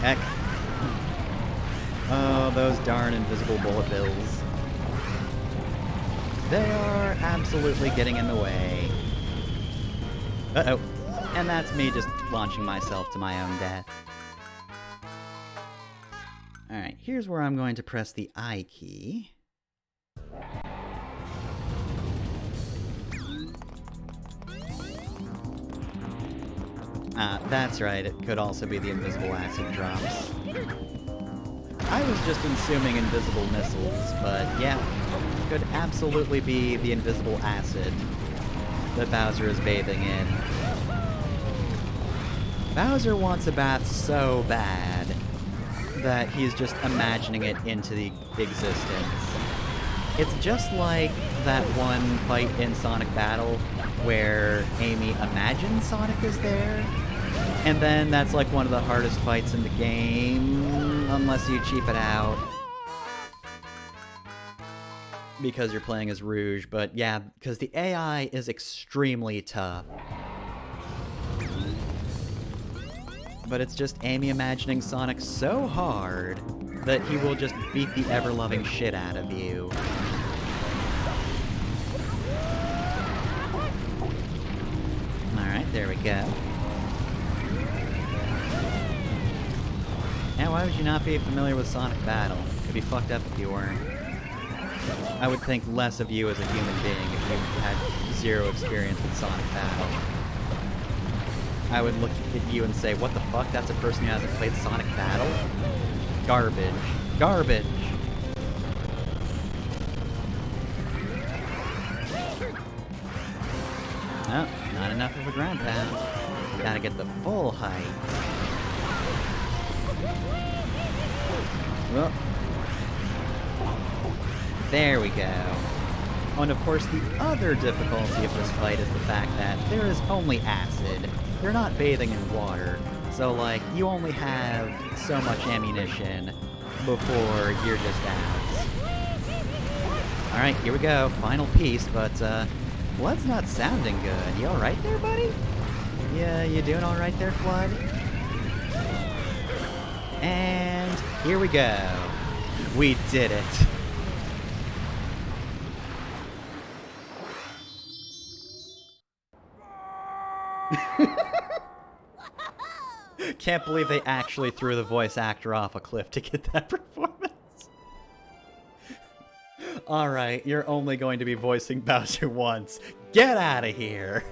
Heck. Oh, those darn invisible bullet bills. They are absolutely getting in the way. Uh-oh. And that's me just launching myself to my own death. Alright, here's where I'm going to press the I key. That's right, it could also be the invisible acid drops. I was just assuming invisible missiles, but yeah, it could absolutely be the invisible acid that Bowser is bathing in. Bowser wants a bath so bad that he's just imagining it into the existence. It's just like that one fight in Sonic Battle where Amy imagines Sonic is there, and then that's like one of the hardest fights in the game, unless you cheap it out. Because you're playing as Rouge, but yeah, because the AI is extremely tough. But it's just Amy imagining Sonic so hard that he will just beat the ever-loving shit out of you. Alright, there we go. Now, why would you not be familiar with Sonic Battle? It'd be fucked up if you weren't. I would think less of you as a human being if you had zero experience with Sonic Battle. I would look at you and say, what the fuck? That's a person who hasn't played Sonic Battle? Garbage. Garbage! Oh, not enough of a ground pound. Gotta get the full height. Well, there we go. Oh, and of course, the other difficulty of this fight is the fact that there is only acid. You're not bathing in water, so, like, you only have so much ammunition before you're just out. Alright, here we go. Final piece, but, Flood's not sounding good. You alright there, buddy? Yeah, you doing alright there, Flood? And here we go. We did it. Can't believe they actually threw the voice actor off a cliff to get that performance. Alright, you're only going to be voicing Bowser once. Get out of here!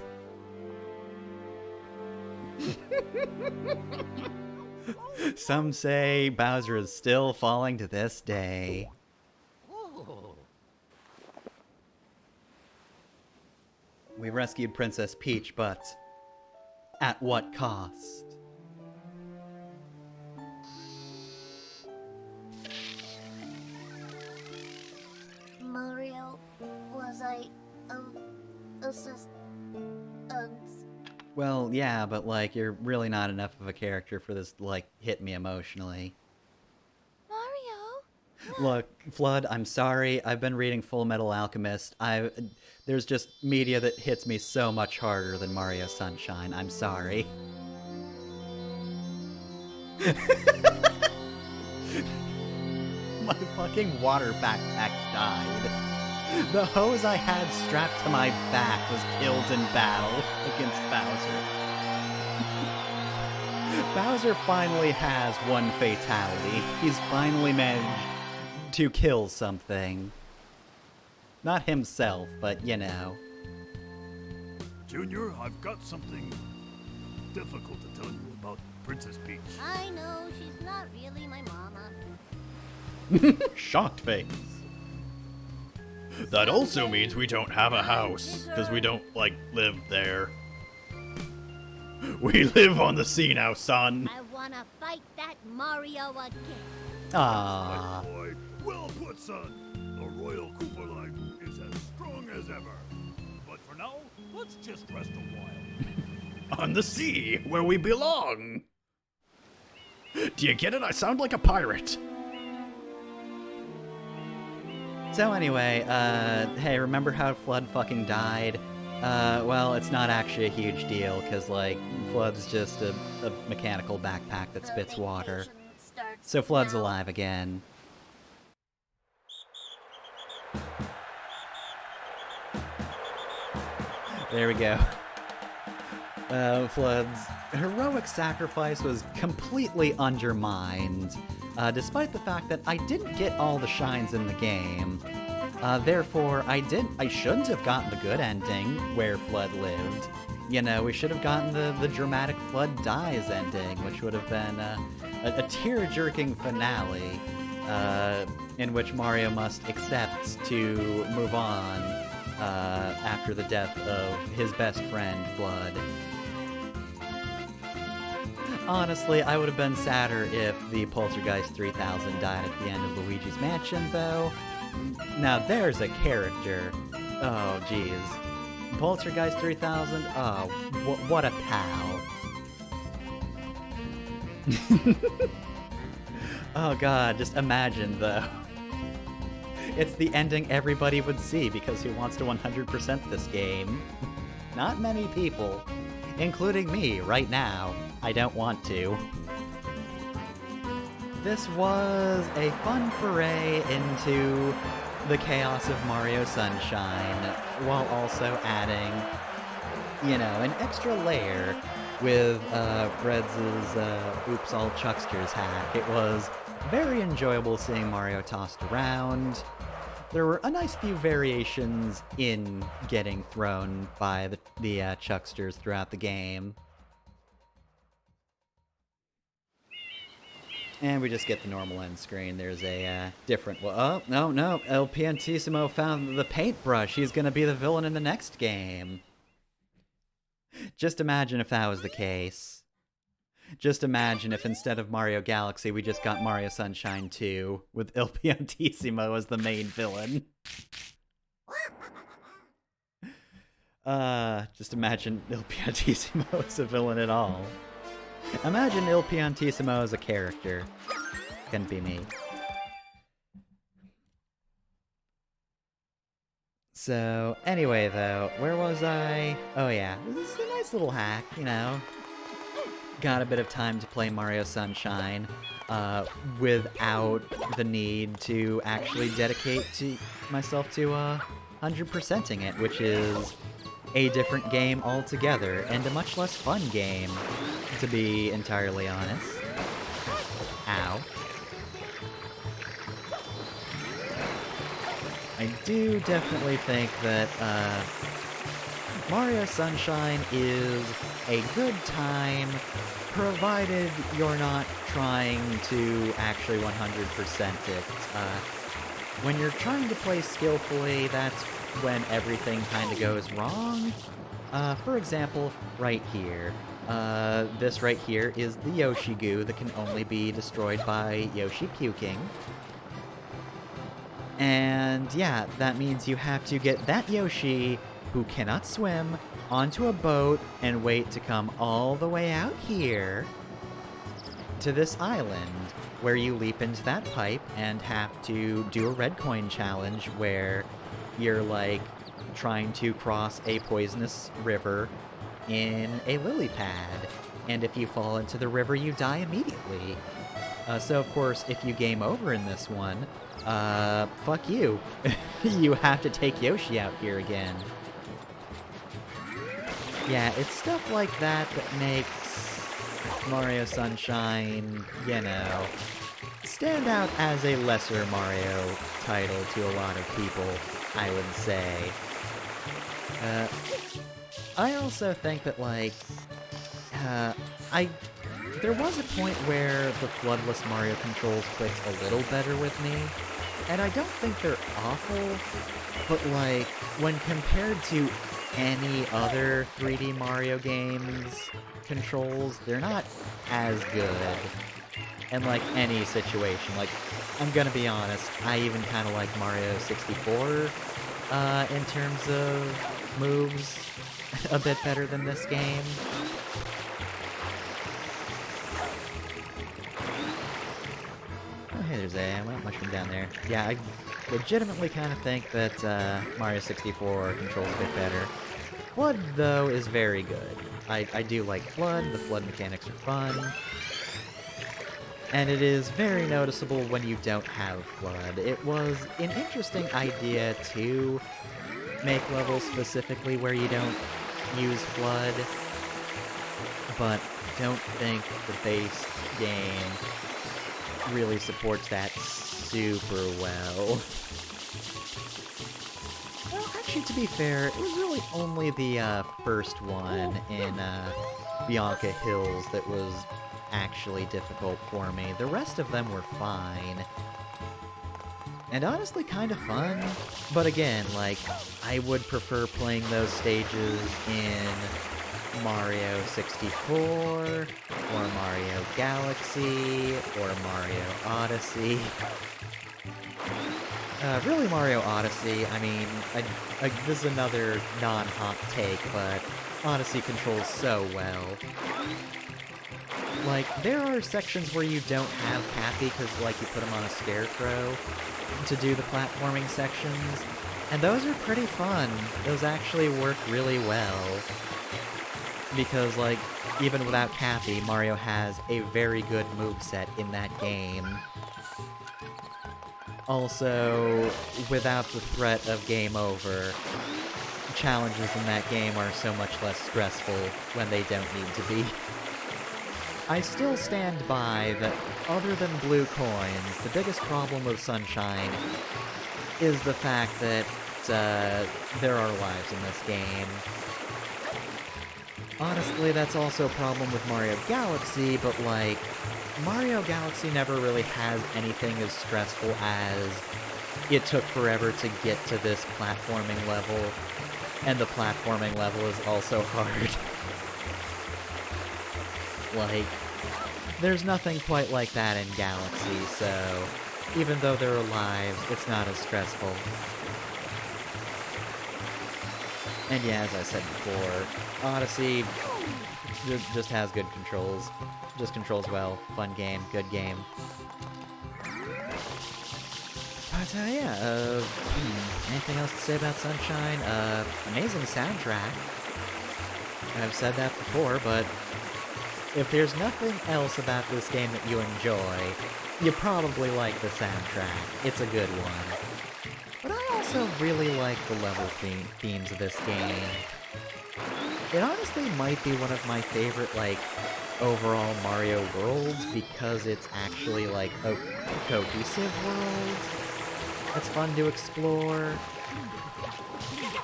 Some say Bowser is still falling to this day. We rescued Princess Peach, but at what cost? Mario, was I assist? Well, yeah, but, like, you're really not enough of a character for this, like, hit me emotionally. Mario, Look, Flood, I'm sorry. I've been reading Full Metal Alchemist. There's just media that hits me so much harder than Mario Sunshine. I'm sorry. My fucking water backpack died. The hose I had strapped to my back was killed in battle against Bowser. Bowser finally has one fatality. He's finally managed to kill something. Not himself, but you know. Junior, I've got something difficult to tell you about Princess Peach. I know she's not really my mama. Shocked face. That also means we don't have a house, because we don't, like, live there. We live on the sea now, son. I wanna fight that Mario again. Aww. My boy, well put, son. The Royal Koopa line is as strong as ever. But for now, let's just rest a while. On the sea, where we belong. Do you get it? I sound like a pirate. So anyway, hey, remember how Flood fucking died? Well, it's not actually a huge deal, because, like, Flood's just a mechanical backpack that spits water. So Flood's alive again. There we go. Flood's heroic sacrifice was completely undermined, despite the fact that I didn't get all the shines in the game. Therefore, I shouldn't have gotten the good ending where Flood lived. You know, we should have gotten the dramatic Flood dies ending, which would have been a tear-jerking finale, in which Mario must accept to move on after the death of his best friend, Flood. Honestly, I would have been sadder if the Poltergeist 3000 died at the end of Luigi's Mansion, though. Now there's a character. Oh, jeez. Poltergeist 3000? Oh, what a pal. Oh god, just imagine, though. It's the ending everybody would see because who wants to 100% this game? Not many people, including me right now. I don't want to. This was a fun foray into the chaos of Mario Sunshine, while also adding, you know, an extra layer with Breads' Oops All Chucksters hack. It was very enjoyable seeing Mario tossed around. There were a nice few variations in getting thrown by the Chucksters throughout the game. And we just get the normal end screen. There's a different... Oh, no. El Piantissimo found the paintbrush. He's going to be the villain in the next game. Just imagine if that was the case. Just imagine if instead of Mario Galaxy, we just got Mario Sunshine 2 with El Piantissimo as the main villain. Just imagine Il Piantissimo as a villain at all. Imagine Il Piantissimo as a character. Couldn't be me. So, anyway though, where was I? Oh yeah, this is a nice little hack, you know. Got a bit of time to play Mario Sunshine, without the need to actually dedicate myself to 100%ing it, which is a different game altogether, and a much less fun game, to be entirely honest. Ow. I do definitely think that, Mario Sunshine is a good time, provided you're not trying to actually 100% it. When you're trying to play skillfully, that's when everything kind of goes wrong. For example, right here. This right here is the Yoshi goo that can only be destroyed by Yoshi puking. And yeah, that means you have to get that Yoshi, who cannot swim, onto a boat and wait to come all the way out here to this island where you leap into that pipe and have to do a red coin challenge where you're, like, trying to cross a poisonous river in a lily pad. And if you fall into the river, you die immediately. So, of course, if you game over in this one, fuck you. You have to take Yoshi out here again. Yeah, it's stuff like that that makes Mario Sunshine, you know, stand out as a lesser Mario title to a lot of people, I would say. I also think that, like, there was a point where the floodless Mario controls clicked a little better with me, and I don't think they're awful, but, like, when compared to any other 3D Mario games controls, they're not as good. In, like, any situation. Like, I'm gonna be honest, I even kind of like Mario 64 in terms of moves a bit better than this game. Oh, hey, there's a wild mushroom down there. Yeah, I legitimately kind of think that Mario 64 controls a bit better. Flood, though, is very good. I do like Flood. The Flood mechanics are fun. And it is very noticeable when you don't have Flood. It was an interesting idea to make levels specifically where you don't use Flood, but don't think the base game really supports that super well. Well, actually, to be fair, it was really only the first one in Bianca Hills that was actually difficult for me. The rest of them were fine. And honestly, kind of fun. But again, like, I would prefer playing those stages in Mario 64, or Mario Galaxy, or Mario Odyssey. Really Mario Odyssey, I mean, this is another non-hot take, but Odyssey controls so well. Like, there are sections where you don't have Cappy because, like, you put him on a scarecrow to do the platforming sections, and those are pretty fun. Those actually work really well. Because, like, even without Cappy, Mario has a very good moveset in that game. Also, without the threat of game over, challenges in that game are so much less stressful when they don't need to be. I still stand by that, other than blue coins, the biggest problem with Sunshine is the fact that there are lives in this game. Honestly, that's also a problem with Mario Galaxy, but, like, Mario Galaxy never really has anything as stressful as it took forever to get to this platforming level, and the platforming level is also hard. Like, there's nothing quite like that in Galaxy, so even though there are lives, it's not as stressful. And yeah, as I said before, Odyssey just has good controls. Just controls well. Fun game. Good game. But yeah, anything else to say about Sunshine? Amazing soundtrack. I've said that before, but if there's nothing else about this game that you enjoy, you probably like the soundtrack. It's a good one. But I also really like the level themes of this game. It honestly might be one of my favorite, like, overall Mario worlds, because it's actually, like, a cohesive world. It's fun to explore.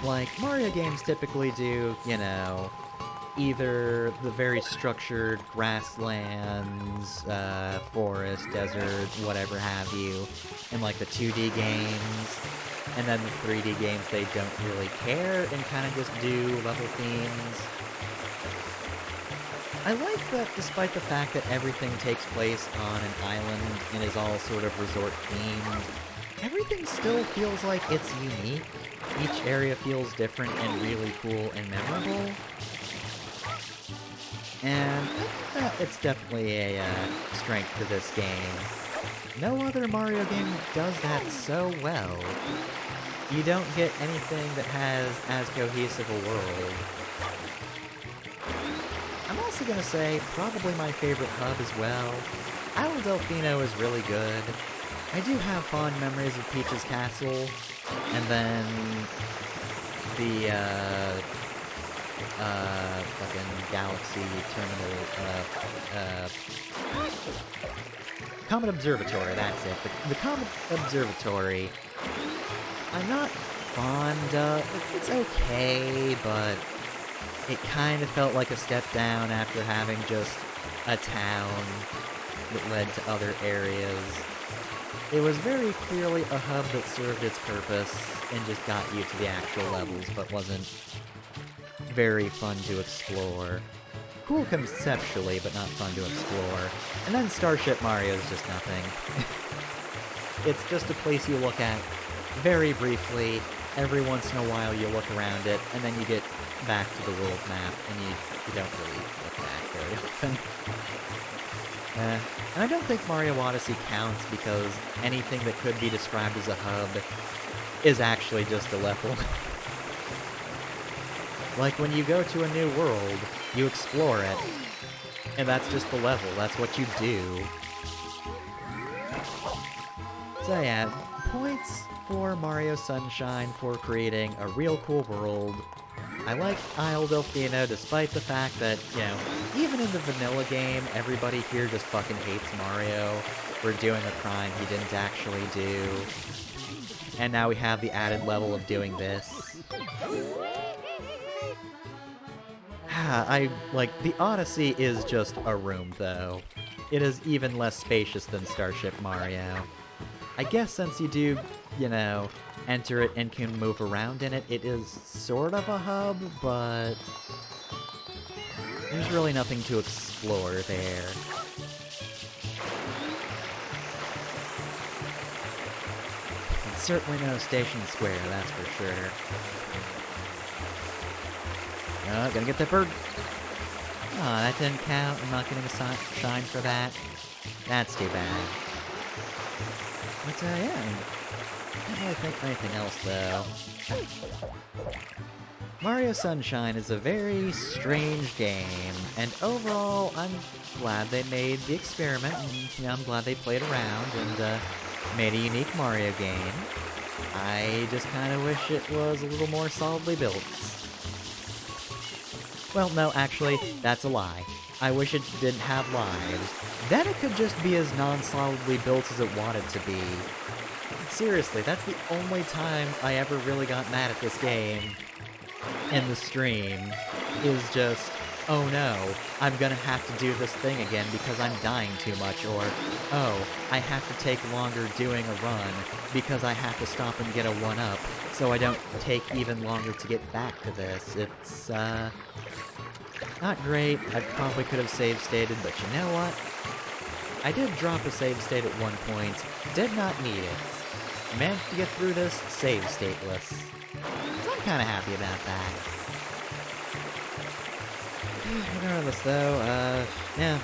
Like, Mario games typically do, you know, either the very structured grasslands, forest, desert, whatever have you, in, like, the 2D games, and then the 3D games, they don't really care and kind of just do level themes. I like that despite the fact that everything takes place on an island and is all sort of resort themed, everything still feels like it's unique. Each area feels different and really cool and memorable. And it's definitely a strength to this game. No other Mario game does that so well. You don't get anything that has as cohesive a world. I'm also gonna say, probably my favorite hub as well. Isle Delfino is really good. I do have fond memories of Peach's Castle, and then the, fucking Galaxy Terminal, Comet Observatory, that's it. The Comet Observatory, I'm not fond of. It's okay, but it kind of felt like a step down after having just a town that led to other areas. It was very clearly a hub that served its purpose and just got you to the actual levels, but wasn't very fun to explore. Cool conceptually, but not fun to explore. And then Starship Mario is just nothing. It's just a place you look at very briefly. Every once in a while you look around it, and then you get back to the world map, and you don't really look back very often. And I don't think Mario Odyssey counts because anything that could be described as a hub is actually just a level. Like when you go to a new world, you explore it, and that's just the level, that's what you do. So yeah, points for Mario Sunshine for creating a real cool world. I like Isle Delfino despite the fact that, you know, even in the vanilla game, everybody here just fucking hates Mario for doing a crime he didn't actually do. And now we have the added level of doing this. The Odyssey is just a room, though. It is even less spacious than Starship Mario. I guess since you do, you know, enter it and can move around in it, it is sort of a hub, but there's really nothing to explore there. And certainly no Station Square, that's for sure. Oh, gonna get that bird. Oh, that didn't count. I'm not getting a shine for that. That's too bad. But, yeah, I don't really think of anything else, though. Mario Sunshine is a very strange game, and overall, I'm glad they made the experiment, and you know, I'm glad they played around and made a unique Mario game. I just kind of wish it was a little more solidly built. Well, no, actually, that's a lie. I wish it didn't have lives. Then it could just be as non-solidly built as it wanted to be. Seriously, that's the only time I ever really got mad at this game in the stream, is just, oh no, I'm gonna have to do this thing again because I'm dying too much, or, oh, I have to take longer doing a run because I have to stop and get a 1-up, so I don't take even longer to get back to this. It's, not great. I probably could have save stated, but you know what? I did drop a save state at one point, did not need it. Managed to get through this save stateless. So I'm kinda happy about that. Regardless though, yeah,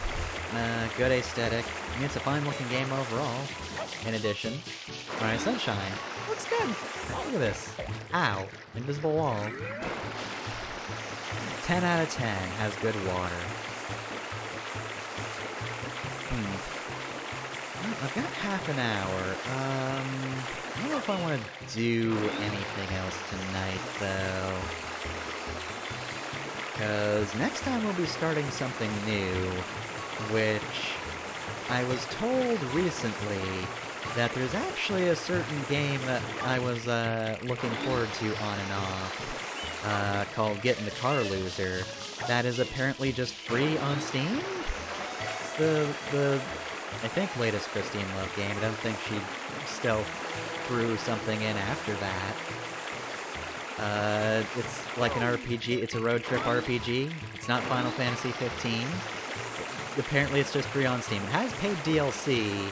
good aesthetic. I mean, it's a fine looking game overall. In addition, Mario Sunshine looks good. Look at this. Ow, invisible wall. 10 out of 10 has good water. Well, I've got half an hour. I don't know if I want to do anything else tonight, though. Because next time we'll be starting something new, which I was told recently that there's actually a certain game that I was looking forward to on and off. Called Get in the Car Loser, that is apparently just free on Steam? It's the I think, latest Christine Love game. I don't think she stealth threw something in after that. It's like an RPG, it's a road trip RPG. It's not Final Fantasy 15. Apparently it's just free on Steam. It has paid DLC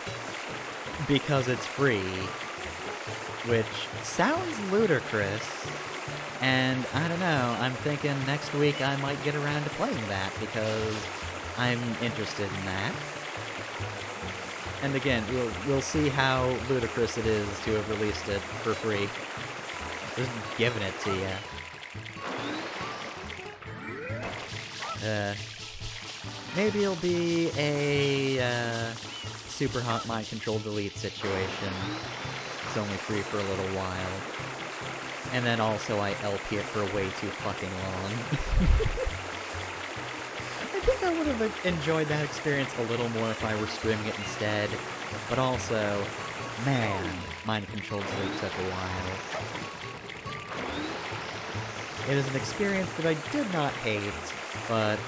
because it's free, which sounds ludicrous. And I don't know, I'm thinking next week I might get around to playing that because I'm interested in that. And again, we'll see how ludicrous it is to have released it for free. Just giving it to you. Maybe it'll be a super hot mind control delete situation. It's only free for a little while. And then also I LP it for way too fucking long. I think I would have enjoyed that experience a little more if I were streaming it instead. But also, man, mind control delete took a while. It is an experience that I did not hate, but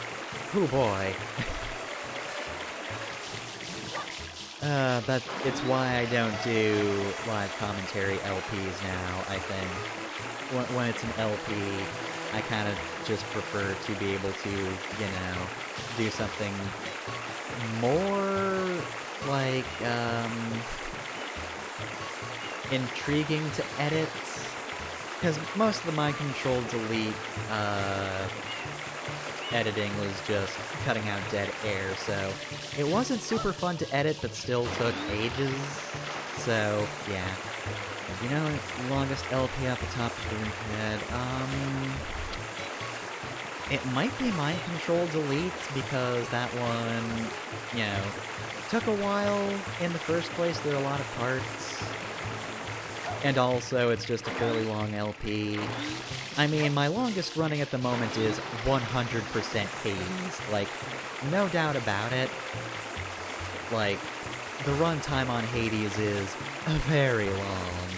oh boy. It's why I don't do live commentary LPs now, I think. When it's an LP, I kind of just prefer to be able to, you know, do something more, like, intriguing to edit. Because most of the mind control delete, editing was just cutting out dead air, so it wasn't super fun to edit, but still took ages. So, yeah. You know, longest LP off the top of your head, it might be Mind Control Delete, because that one, you know, took a while in the first place. There are a lot of parts. And also, it's just a fairly long LP. I mean, my longest running at the moment is 100% Hades. Like, no doubt about it. Like, the runtime on Hades is very long.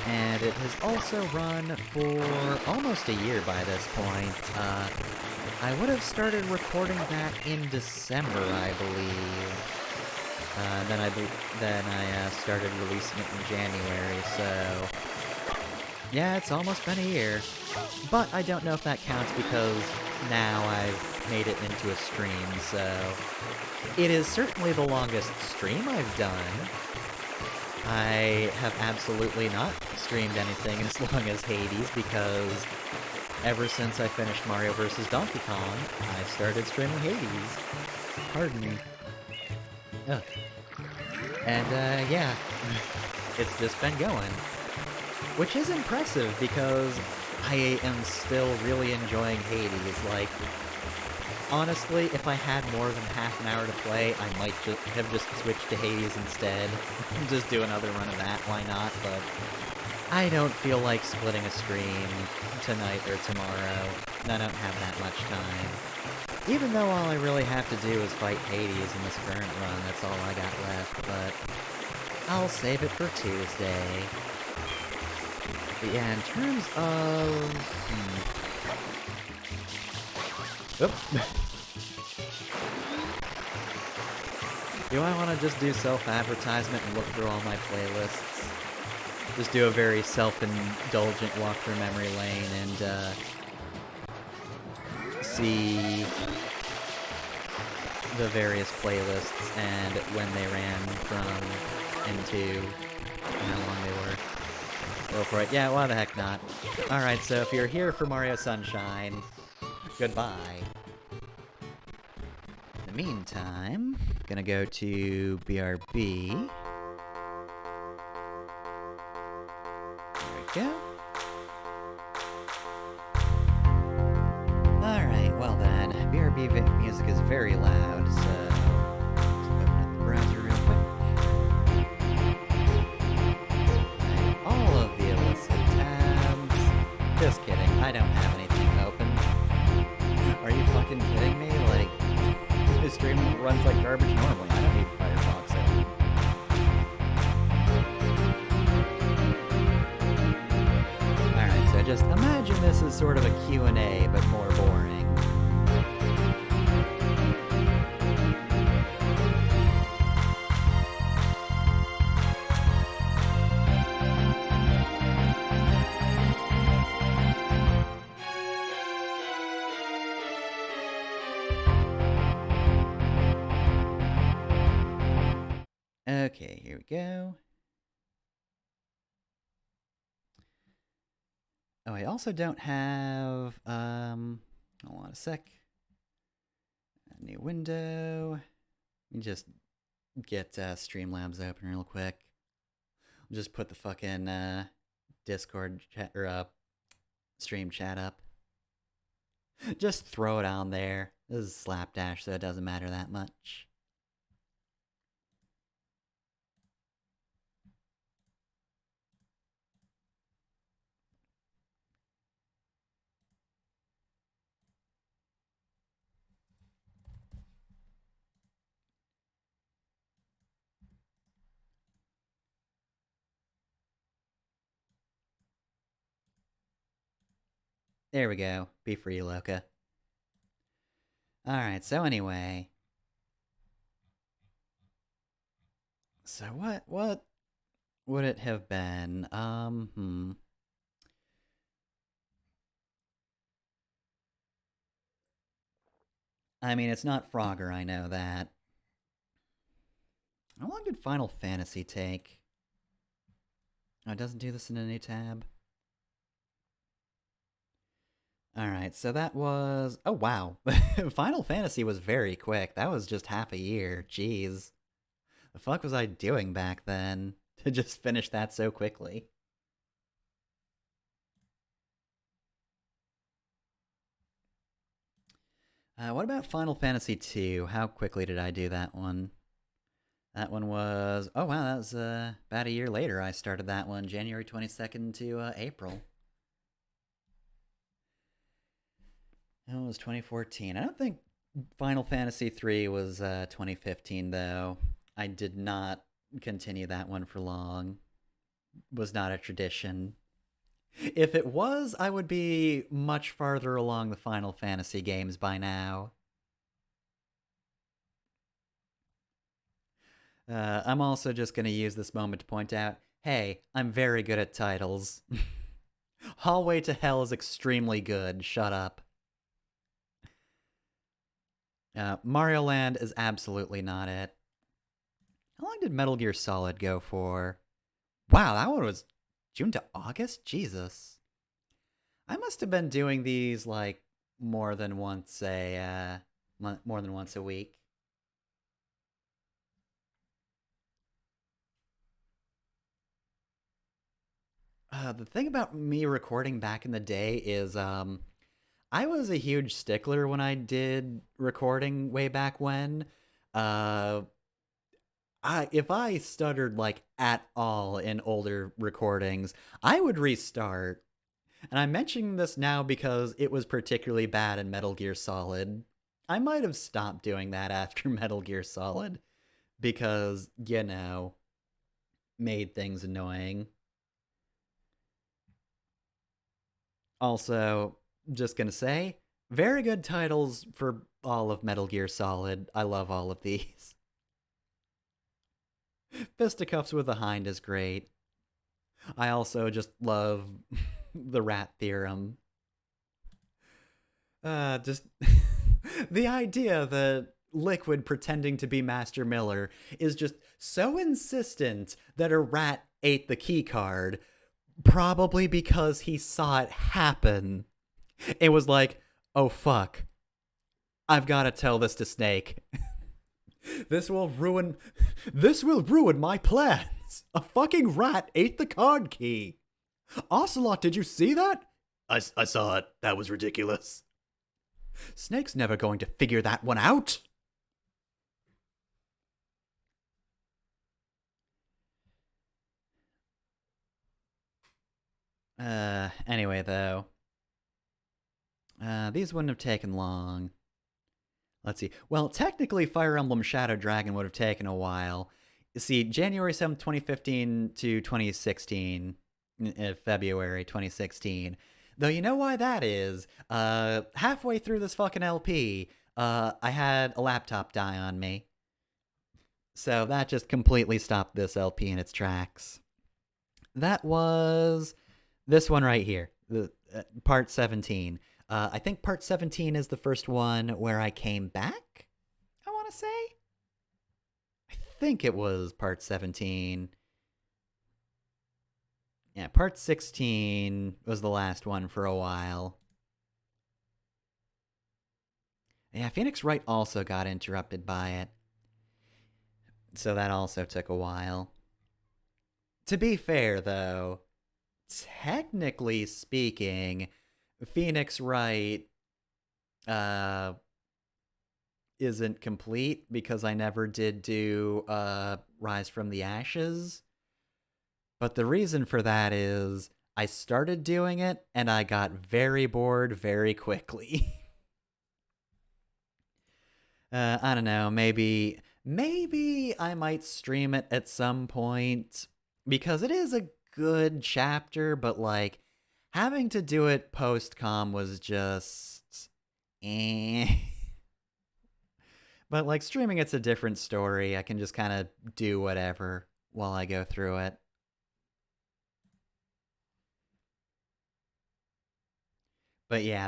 And it has also run for almost a year by this point. I would have started recording that in December, I believe. Then I started releasing it in January, so... Yeah, it's almost been a year. But I don't know if that counts because now I've made it into a stream, so... It is certainly the longest stream I've done. I have absolutely not streamed anything as long as Hades because ever since I finished Mario vs. Donkey Kong, I started streaming Hades. Pardon me. Ugh. And, yeah. It's just been going. Which is impressive because I am still really enjoying Hades. Like, honestly, if I had more than half an hour to play, I might have just switched to Hades instead. Just do another run of that, why not? But I don't feel like splitting a stream tonight or tomorrow. I don't have that much time. Even though all I really have to do is fight Hades in this current run, that's all I got left, but I'll save it for Tuesday. But yeah, in terms of... Oop. Do I want to just do self-advertisement and look through all my playlists? Just do a very self-indulgent walk through memory lane and, see the various playlists and when they ran from and to and how long they were. Go for it. Yeah, why the heck not? Alright, so if you're here for Mario Sunshine, goodbye. In the meantime, gonna go to BRB. There we go. Alright, well then, BRB music is very loud, so let's open up the browser real quick. And all of the illicit tabs. Just kidding, I don't have anything open. Are you fucking kidding me? Like, this stream runs like garbage normally. I don't need Firefox open. Alright, so just imagine this is sort of a Q&A, but more boring. Okay, here we go. Oh, I also don't have, hold on a sec. A new window. Let me just get Streamlabs open real quick. I'll just put the fucking Discord chat, or stream chat up. Just throw it on there. This is Slapdash, so it doesn't matter that much. There we go. Be free, Loka. Alright, so anyway. So what would it have been? I mean, it's not Frogger, I know that. How long did Final Fantasy take? Oh, it doesn't do this in a new tab. Alright, so that was... Oh, wow. Final Fantasy was very quick. That was just half a year. Jeez. The fuck was I doing back then to just finish that so quickly? What about Final Fantasy II? How quickly did I do that one? That one was... Oh, wow, that was about a year later I started that one. January 22nd to April. That was 2014. I don't think Final Fantasy III was 2015, though. I did not continue that one for long. Was not a tradition. If it was, I would be much farther along the Final Fantasy games by now. I'm also just going to use this moment to point out, hey, I'm very good at titles. Hallway to Hell is extremely good. Shut up. Mario Land is absolutely not it. How long did Metal Gear Solid go for? Wow, that one was June to August? Jesus. I must have been doing these, like, more than once a week. The thing about me recording back in the day is, I was a huge stickler when I did recording way back when. If I stuttered, like, at all in older recordings, I would restart. And I'm mentioning this now because it was particularly bad in Metal Gear Solid. I might have stopped doing that after Metal Gear Solid because, you know, made things annoying. Also, just gonna say, very good titles for all of Metal Gear Solid. I love all of these. Fisticuffs with the Hind is great. I also just love the rat theorem. Just the idea that Liquid pretending to be Master Miller is just so insistent that a rat ate the key card, probably because he saw it happen. It was like, oh fuck, I've got to tell this to Snake. This will ruin my plans. A fucking rat ate the card key. Ocelot, did you see that? I saw it. That was ridiculous. Snake's never going to figure that one out. Anyway, though. These wouldn't have taken long. Let's see. Well, technically, Fire Emblem Shadow Dragon would have taken a while. See, January 7th, 2015 to 2016, February 2016. Though you know why that is? Halfway through this fucking LP, I had a laptop die on me. So that just completely stopped this LP in its tracks. That was this one right here, the part 17. I think part 17 is the first one where I came back, I want to say. I think it was part 17. Yeah, part 16 was the last one for a while. Yeah, Phoenix Wright also got interrupted by it. So that also took a while. To be fair, though, technically speaking, Phoenix Wright isn't complete because I never did do Rise from the Ashes. But the reason for that is I started doing it and I got very bored very quickly. I don't know, maybe I might stream it at some point because it is a good chapter, but like having to do it post-com was just eh. But like streaming it's a different story. I can just kind of do whatever while I go through it. But yeah,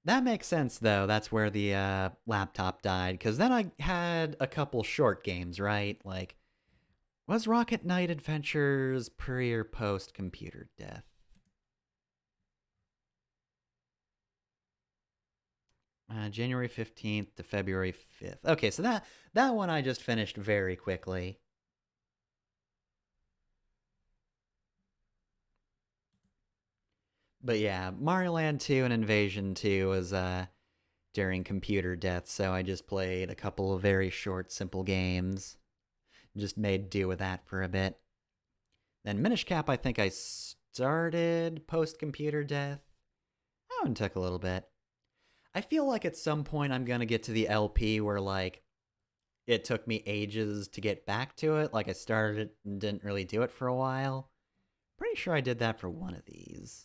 that makes sense though. That's where the laptop died cuz then I had a couple short games, right? Like was Rocket Knight Adventures pre or post computer death? January 15th to February 5th. Okay, so that one I just finished very quickly. But yeah, Mario Land 2 and Invasion 2 was during computer death, so I just played a couple of very short, simple games. Just made do with that for a bit. Then Minish Cap, I think I started post computer death. That one took a little bit. I feel like at some point I'm gonna get to the LP where like it took me ages to get back to it. Like I started it and didn't really do it for a while. Pretty sure I did that for one of these.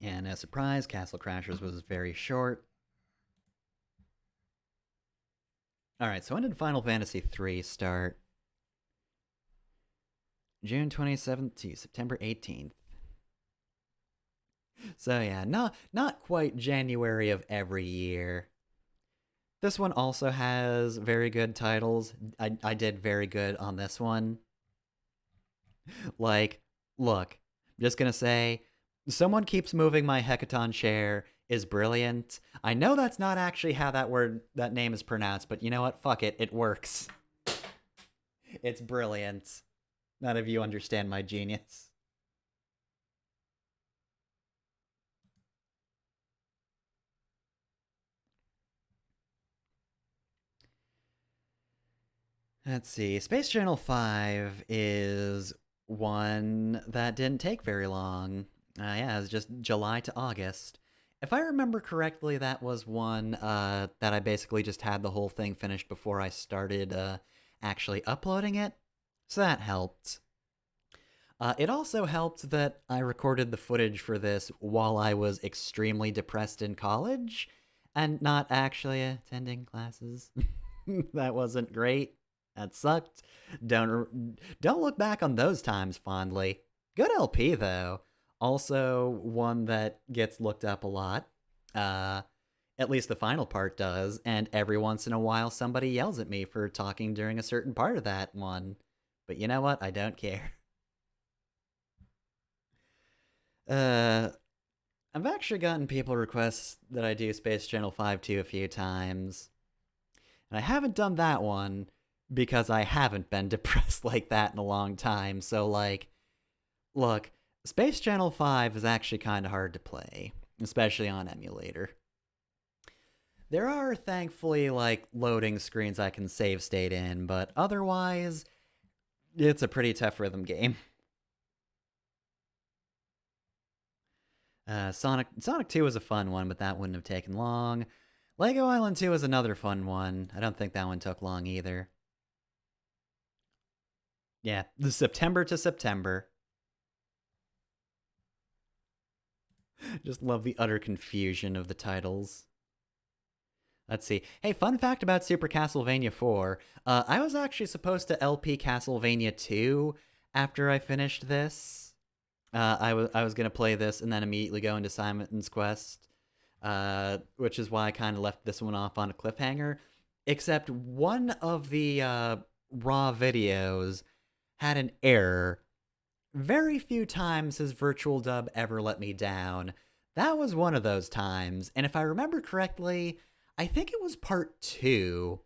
And a surprise, Castle Crashers was very short. Alright, so when did Final Fantasy III start? June 27th to September 18th. So yeah, not quite January of every year. This one also has very good titles. I did very good on this one. Like, look, I'm just gonna say, someone keeps moving my Hecaton chair is brilliant. I know that's not actually how that name is pronounced, but you know what? Fuck it, it works. It's brilliant. None of you understand my genius. Let's see. Space Channel 5 is one that didn't take very long. Yeah, it was just July to August. If I remember correctly, that was one that I basically just had the whole thing finished before I started actually uploading it. So that helped. It also helped that I recorded the footage for this while I was extremely depressed in college and not actually attending classes. That wasn't great. That sucked. Don't look back on those times fondly. Good LP though. Also one that gets looked up a lot. At least the final part does, and every once in a while somebody yells at me for talking during a certain part of that one. But you know what? I don't care. I've actually gotten people requests that I do Space Channel 5 too a few times. And I haven't done that one because I haven't been depressed like that in a long time. So, like, look, Space Channel 5 is actually kind of hard to play, especially on emulator. There are, thankfully, like, loading screens I can save state in, but otherwise, it's a pretty tough rhythm game. Sonic 2 was a fun one, but that wouldn't have taken long. Lego Island 2 is another fun one. I don't think that one took long either. Yeah, the September to September. Just love the utter confusion of the titles. Let's see. Hey, fun fact about Super Castlevania 4. I was actually supposed to LP Castlevania 2 after I finished this. I was gonna play this and then immediately go into Simon's Quest, which is why I kind of left this one off on a cliffhanger. Except one of the raw videos had an error. Very few times has Virtual Dub ever let me down. That was one of those times, and if I remember correctly, I think it was part 2.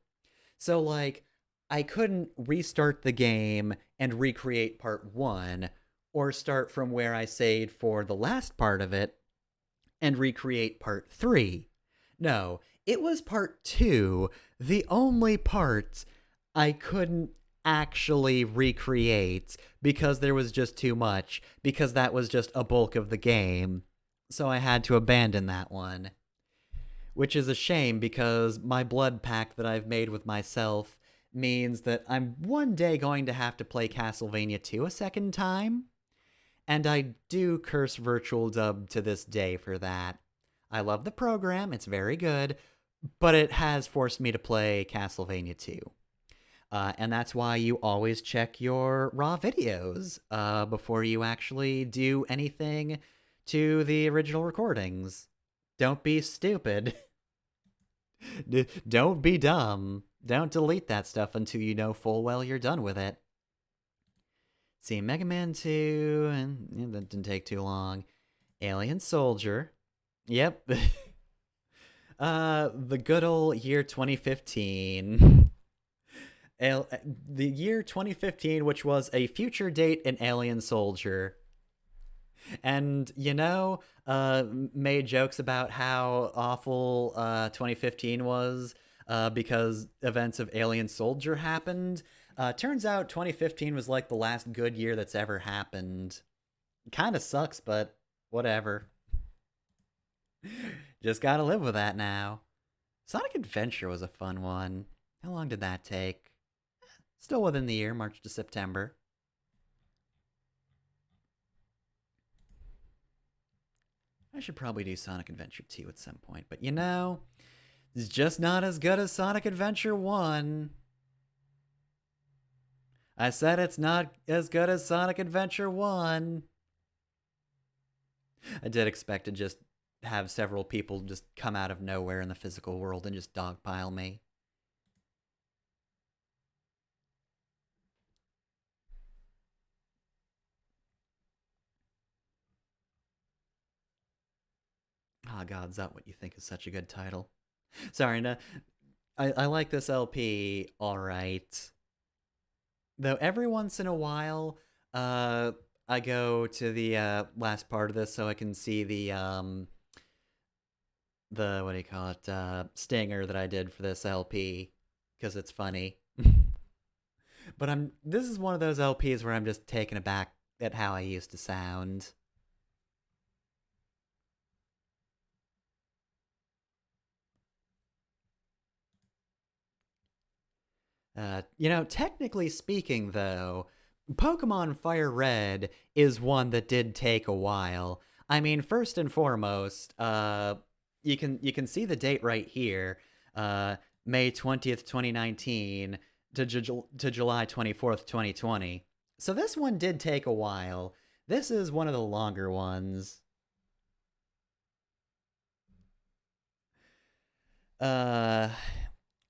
So, like, I couldn't restart the game and recreate part 1, or start from where I saved for the last part of it and recreate part 3. No, it was part 2, the only part I couldn't actually recreate because there was just too much, because that was just a bulk of the game. So I had to abandon that one. Which is a shame because my blood pact that I've made with myself means that I'm one day going to have to play Castlevania 2 a second time. And I do curse Virtual Dub to this day for that. I love the program, it's very good, but it has forced me to play Castlevania 2. And that's why you always check your raw videos before you actually do anything to the original recordings. Don't be stupid. Don't be dumb. Don't delete that stuff until you know full well you're done with it. See, Mega Man 2, and that didn't take too long. Alien Soldier. Yep. The good old year 2015. The year 2015, which was a future date in Alien Soldier. And, made jokes about how awful 2015 was because events of Alien Soldier happened. Turns out 2015 was like the last good year that's ever happened. Kinda sucks, but whatever. Just gotta live with that now. Sonic Adventure was a fun one. How long did that take? Still within the year, March to September. I should probably do Sonic Adventure 2 at some point, but it's just not as good as Sonic Adventure 1. I said it's not as good as Sonic Adventure 1. I did expect to just have several people just come out of nowhere in the physical world and just dogpile me. Ah, God, is that what you think is such a good title? Sorry, no, I like this LP, alright. Though every once in a while, I go to the last part of this so I can see the what do you call it, stinger that I did for this LP, because it's funny. But this is one of those LPs where I'm just taken aback at how I used to sound. Technically speaking, though, Pokemon Fire Red is one that did take a while. I mean, first and foremost, you can see the date right here, May 20th, 2019 to July 24th, 2020. So this one did take a while. This is one of the longer ones.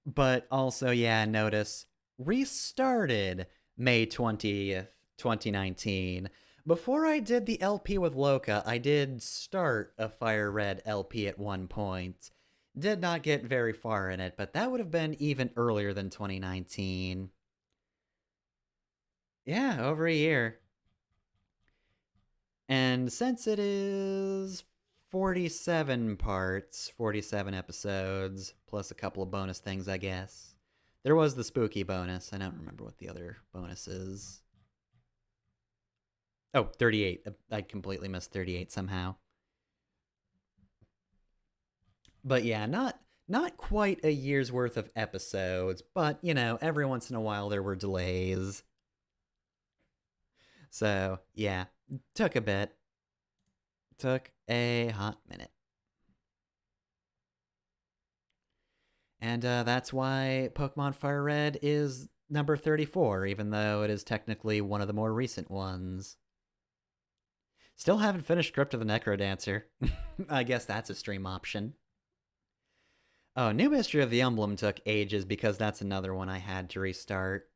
But also, yeah, notice restarted May 20th, 2019. Before I did the LP with Loka, I did start a Fire Red LP at one point. Did not get very far in it, but that would have been even earlier than 2019. Yeah, over a year. And since it is 47 parts, 47 episodes, plus a couple of bonus things, I guess. There was the spooky bonus. I don't remember what the other bonus is. Oh, 38. I completely missed 38 somehow. But yeah, not quite a year's worth of episodes, but, every once in a while there were delays. So, yeah, took a bit. Took a hot minute. And that's why Pokemon Fire Red is number 34, even though it is technically one of the more recent ones. Still haven't finished Crypt of the Necrodancer. I guess that's a stream option. Oh, New Mystery of the Emblem took ages because that's another one I had to restart.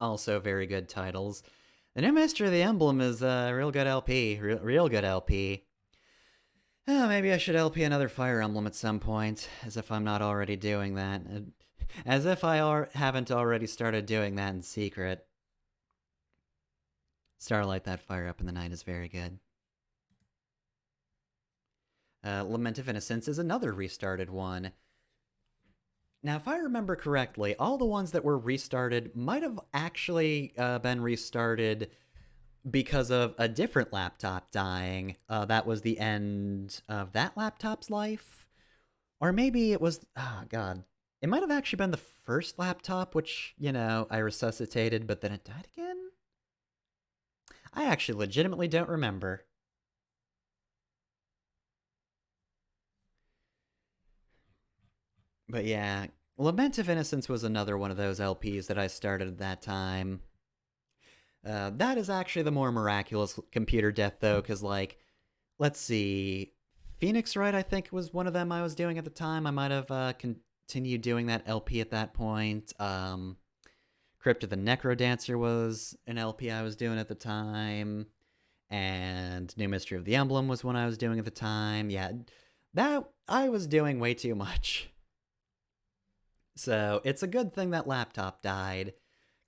Also very good titles. The New Mystery of the Emblem is a real good LP. Real good LP. Oh, maybe I should LP another Fire Emblem at some point, as if I'm not already doing that. As if I haven't already started doing that in secret. Starlight That Fire Up in the Night is very good. Lament of Innocence is another restarted one. Now, if I remember correctly, all the ones that were restarted might have actually been restarted because of a different laptop dying. That was the end of that laptop's life. Or maybe it was... Oh, God. It might have actually been the first laptop, which, you know, I resuscitated, but then it died again? I actually legitimately don't remember. But yeah, Lament of Innocence was another one of those LPs that I started at that time. That is actually the more miraculous computer death, though, because, like, let's see. Phoenix Wright, I think, was one of them I was doing at the time. I might have continued doing that LP at that point. Crypt of the Necrodancer was an LP I was doing at the time. And New Mystery of the Emblem was one I was doing at the time. Yeah, that I was doing way too much. So it's a good thing that laptop died.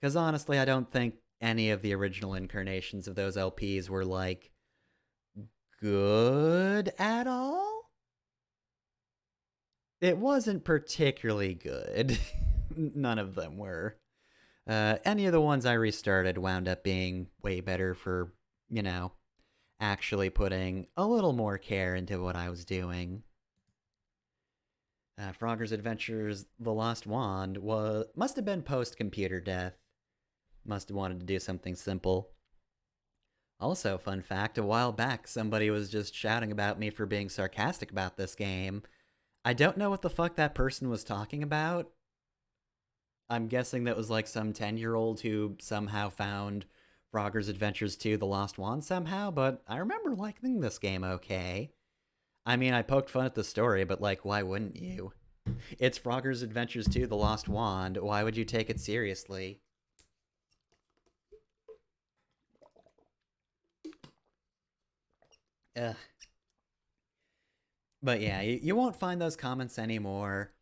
Because honestly, I don't think any of the original incarnations of those LPs were, like, good at all. It wasn't particularly good. None of them were. Any of the ones I restarted wound up being way better for, you know, actually putting a little more care into what I was doing. Frogger's Adventures The Lost Wand must have been post-computer death. Must have wanted to do something simple. Also, fun fact, a while back somebody was just shouting about me for being sarcastic about this game. I don't know what the fuck that person was talking about. I'm guessing that was like some 10-year-old who somehow found Frogger's Adventures 2 The Lost Wand somehow, but I remember liking this game okay. I mean, I poked fun at the story, but, like, why wouldn't you? It's Frogger's Adventures 2 The Lost Wand. Why would you take it seriously? Ugh. But yeah, you won't find those comments anymore.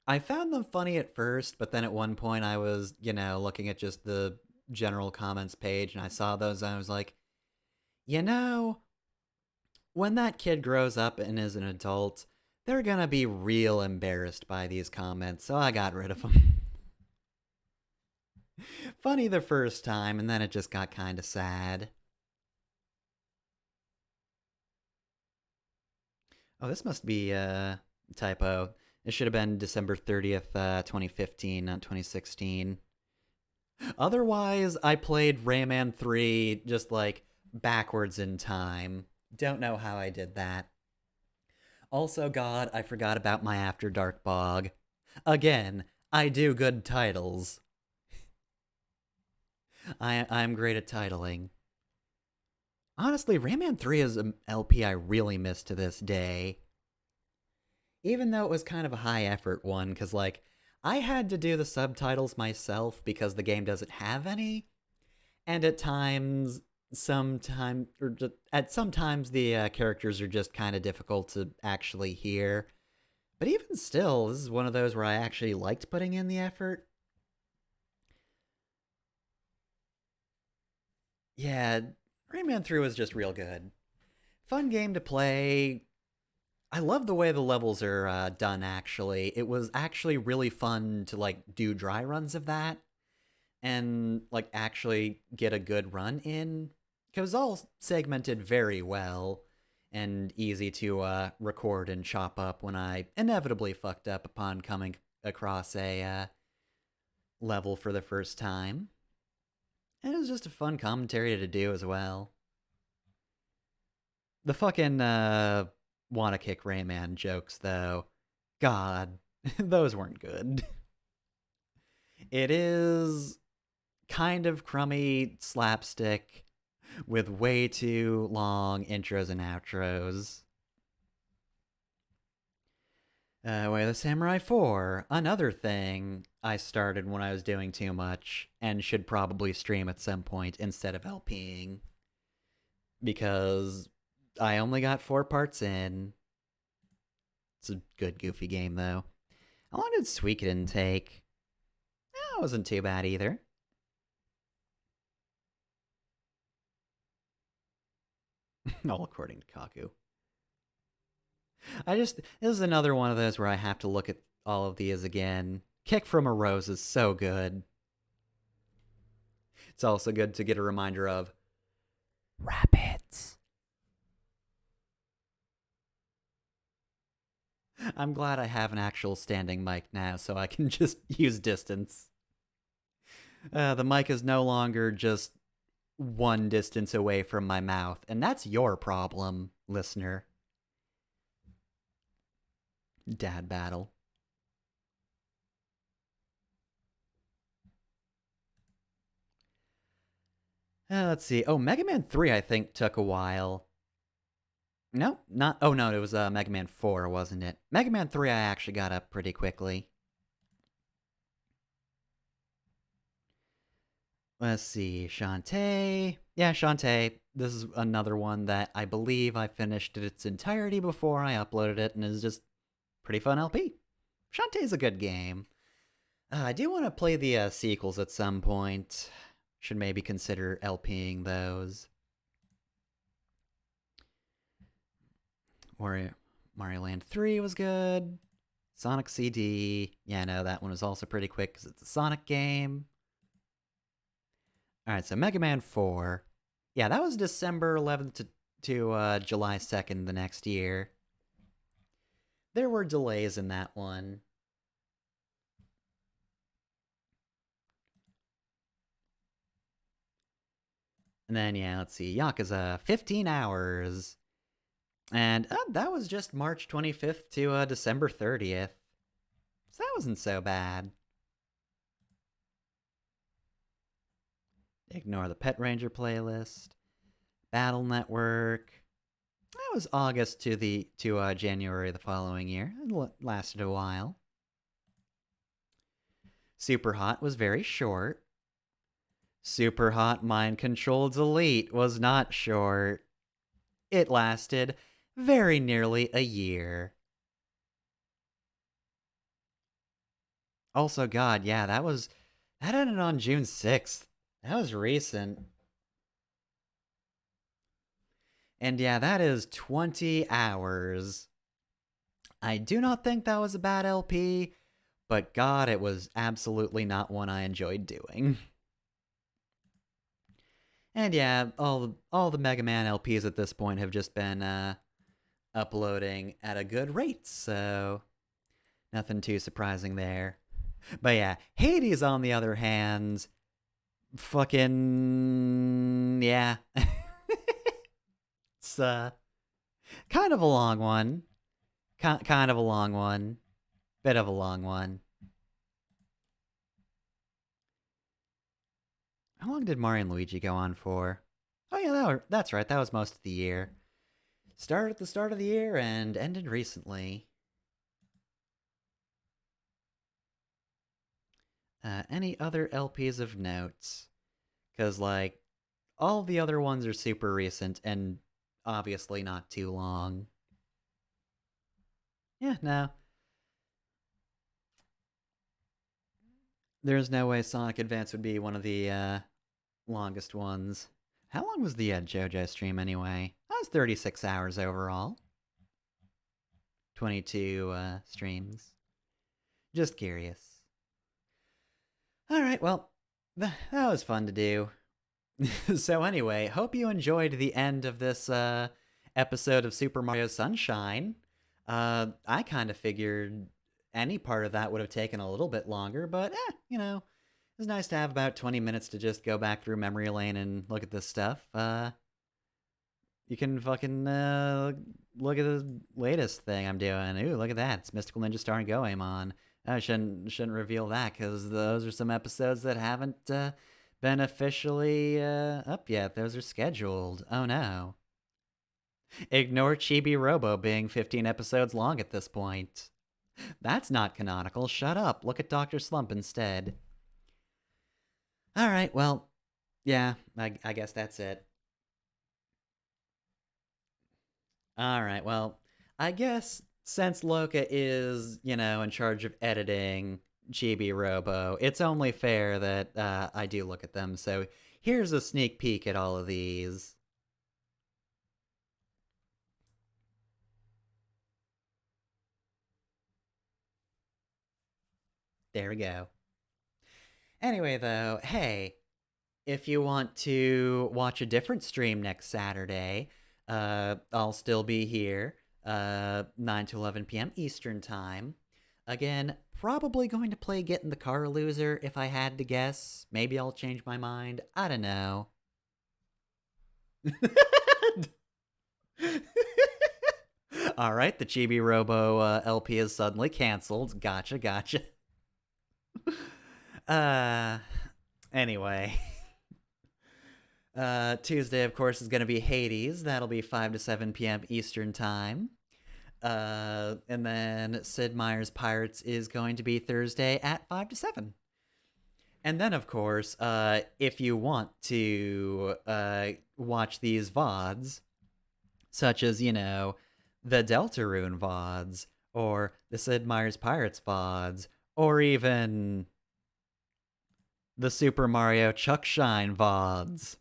I found them funny at first, but then at one point I was, you know, looking at just the general comments page, and I saw those, and I was like, you know, when that kid grows up and is an adult, they're gonna be real embarrassed by these comments, so I got rid of them. Funny the first time, and then it just got kinda sad. Oh, this must be a typo. It should have been December 30th, 2015, not 2016. Otherwise, I played Rayman 3 just, like, backwards in time. Don't know how I did that. Also, God, I forgot about my After Dark bog. Again, I do good titles. I'm great at titling. Honestly, Rayman 3 is an LP I really miss to this day. Even though it was kind of a high effort one, because, like, I had to do the subtitles myself because the game doesn't have any. And at times, sometimes the characters are just kind of difficult to actually hear. But even still, this is one of those where I actually liked putting in the effort. Yeah, Rayman 3 was just real good. Fun game to play. I love the way the levels are done, actually. It was actually really fun to, like, do dry runs of that and, like, actually get a good run in. It was all segmented very well and easy to record and chop up when I inevitably fucked up upon coming across a level for the first time. And it was just a fun commentary to do as well. The fucking wanna kick Rayman jokes, though. God, those weren't good. It is kind of crummy slapstick, with way too long intros and outros. Way the Samurai 4, another thing I started when I was doing too much and should probably stream at some point instead of LPing. Because I only got 4 parts in. It's a good, goofy game, though. How long did Suikoden take? That wasn't too bad either. All according to Kaku. This is another one of those where I have to look at all of these again. Kick from a Rose is so good. It's also good to get a reminder of rapids. I'm glad I have an actual standing mic now so I can just use distance. The mic is no longer just one distance away from my mouth, and that's your problem, listener. Dad battle. Let's see. Oh, Mega Man 3, I think, took a while. No, not. Oh, no, it was Mega Man 4, wasn't it? Mega Man 3, I actually got up pretty quickly. Let's see. Shantae. Yeah, Shantae. This is another one that I believe I finished in its entirety before I uploaded it, and is just pretty fun LP. Shantae's a good game. I do want to play the sequels at some point. Should maybe consider LPing those. Mario Land 3 was good. Sonic CD. Yeah, no, that one was also pretty quick because it's a Sonic game. Alright, so Mega Man 4. Yeah, that was December 11th to July 2nd the next year. There were delays in that one. And then, yeah, let's see. Yakuza, 15 hours. And that was just March 25th to December 30th. So that wasn't so bad. Ignore the Pet Ranger playlist. Battle Network. That was August to January the following year. It lasted a while. Super Hot was very short. Super Hot Mind Control Delete was not short. It lasted very nearly a year. Also, God, yeah, that ended on June 6th. That was recent. And yeah, that is 20 hours. I do not think that was a bad LP, but God, it was absolutely not one I enjoyed doing. And yeah, all the Mega Man LPs at this point have just been uploading at a good rate, so nothing too surprising there. But yeah, Hades, on the other hand, fucking yeah. It's kind of a long one. Kind of a long one. Bit of a long one. How long did Mario and Luigi go on for? Oh yeah, that's right. That was most of the year. Started at the start of the year and ended recently. Any other LPs of note? Because, like, all the other ones are super recent and obviously not too long. Yeah, no. There's no way Sonic Advance would be one of the longest ones. How long was the JoJo stream anyway? That was 36 hours overall. 22 streams. Just curious. Alright, well, that was fun to do. So anyway, hope you enjoyed the end of this episode of Super Mario Sunshine. I kind of figured any part of that would have taken a little bit longer, but you know, it was nice to have about 20 minutes to just go back through memory lane and look at this stuff. You can fucking look at the latest thing I'm doing. Ooh, look at that. It's Mystical Ninja Star and Goemon. I shouldn't reveal that because those are some episodes that haven't been officially up yet. Those are scheduled. Oh no. Ignore Chibi Robo being 15 episodes long at this point. That's not canonical. Shut up. Look at Dr. Slump instead. Alright, well, yeah, I guess that's it. Alright, well, I guess since Loka is, in charge of editing Chibi Robo, it's only fair that I do look at them. So here's a sneak peek at all of these. There we go. Anyway, though, hey, if you want to watch a different stream next Saturday, I'll still be here, 9 to 11 p.m. Eastern Time. Again, probably going to play Get in the Car Loser if I had to guess. Maybe I'll change my mind. I don't know. Alright, the Chibi Robo LP is suddenly cancelled. Gotcha. Anyway. Tuesday, of course, is going to be Hades. That'll be 5 to 7 p.m. Eastern Time. And then Sid Meier's Pirates is going to be Thursday at 5 to 7. And then, of course, if you want to watch these VODs, such as, the Deltarune VODs, or the Sid Meier's Pirates VODs, or even the Super Mario Chuckshine VODs,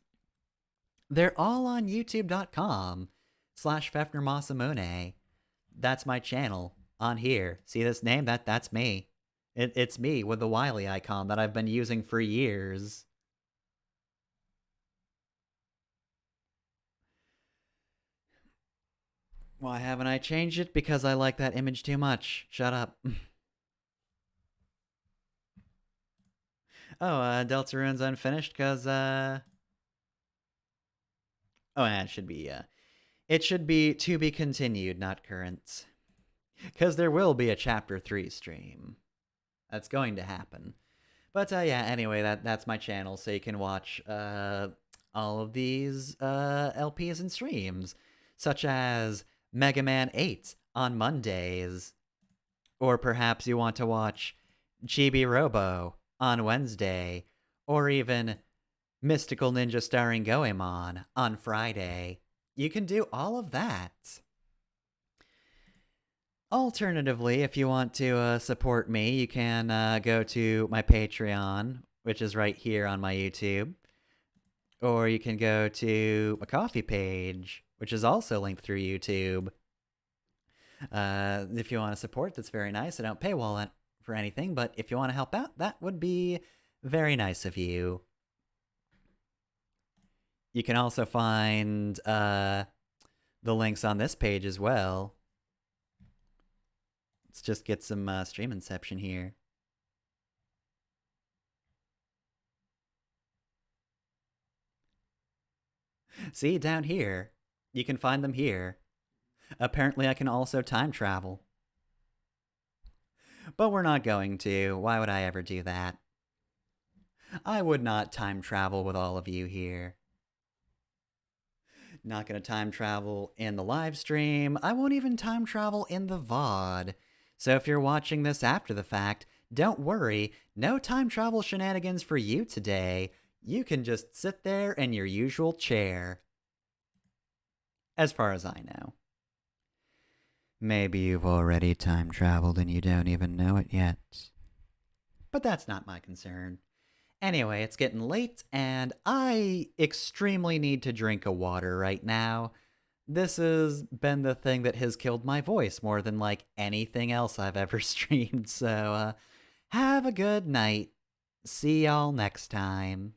they're all on youtube.com/FefnerMasamune. That's my channel on here. See this name? That's me. It's me with the Wily icon that I've been using for years. Why haven't I changed it? Because I like that image too much. Shut up. Oh, Deltarune's unfinished because, oh, yeah, it should be to be continued, not current. Because there will be a Chapter 3 stream. That's going to happen. But, yeah, anyway, that's my channel, so you can watch, all of these, LPs and streams. Such as Mega Man 8 on Mondays. Or perhaps you want to watch Chibi Robo on Wednesday, or even Mystical Ninja starring Goemon on Friday. You can do all of that. Alternatively, if you want to support me, you can go to my Patreon, which is right here on my YouTube. Or you can go to my Ko-fi page, which is also linked through YouTube. If you want to support, that's very nice. I don't paywall it for anything, but if you want to help out, that would be very nice of you. You can also find the links on this page as well. Let's just get some stream inception here. See, down here. You can find them here. Apparently I can also time travel. But we're not going to. Why would I ever do that? I would not time travel with all of you here. Not going to time travel in the live stream. I won't even time travel in the VOD. So if you're watching this after the fact, don't worry. No time travel shenanigans for you today. You can just sit there in your usual chair. As far as I know. Maybe you've already time traveled and you don't even know it yet. But that's not my concern. Anyway, it's getting late, and I extremely need to drink a water right now. This has been the thing that has killed my voice more than, like, anything else I've ever streamed, so, have a good night. See y'all next time.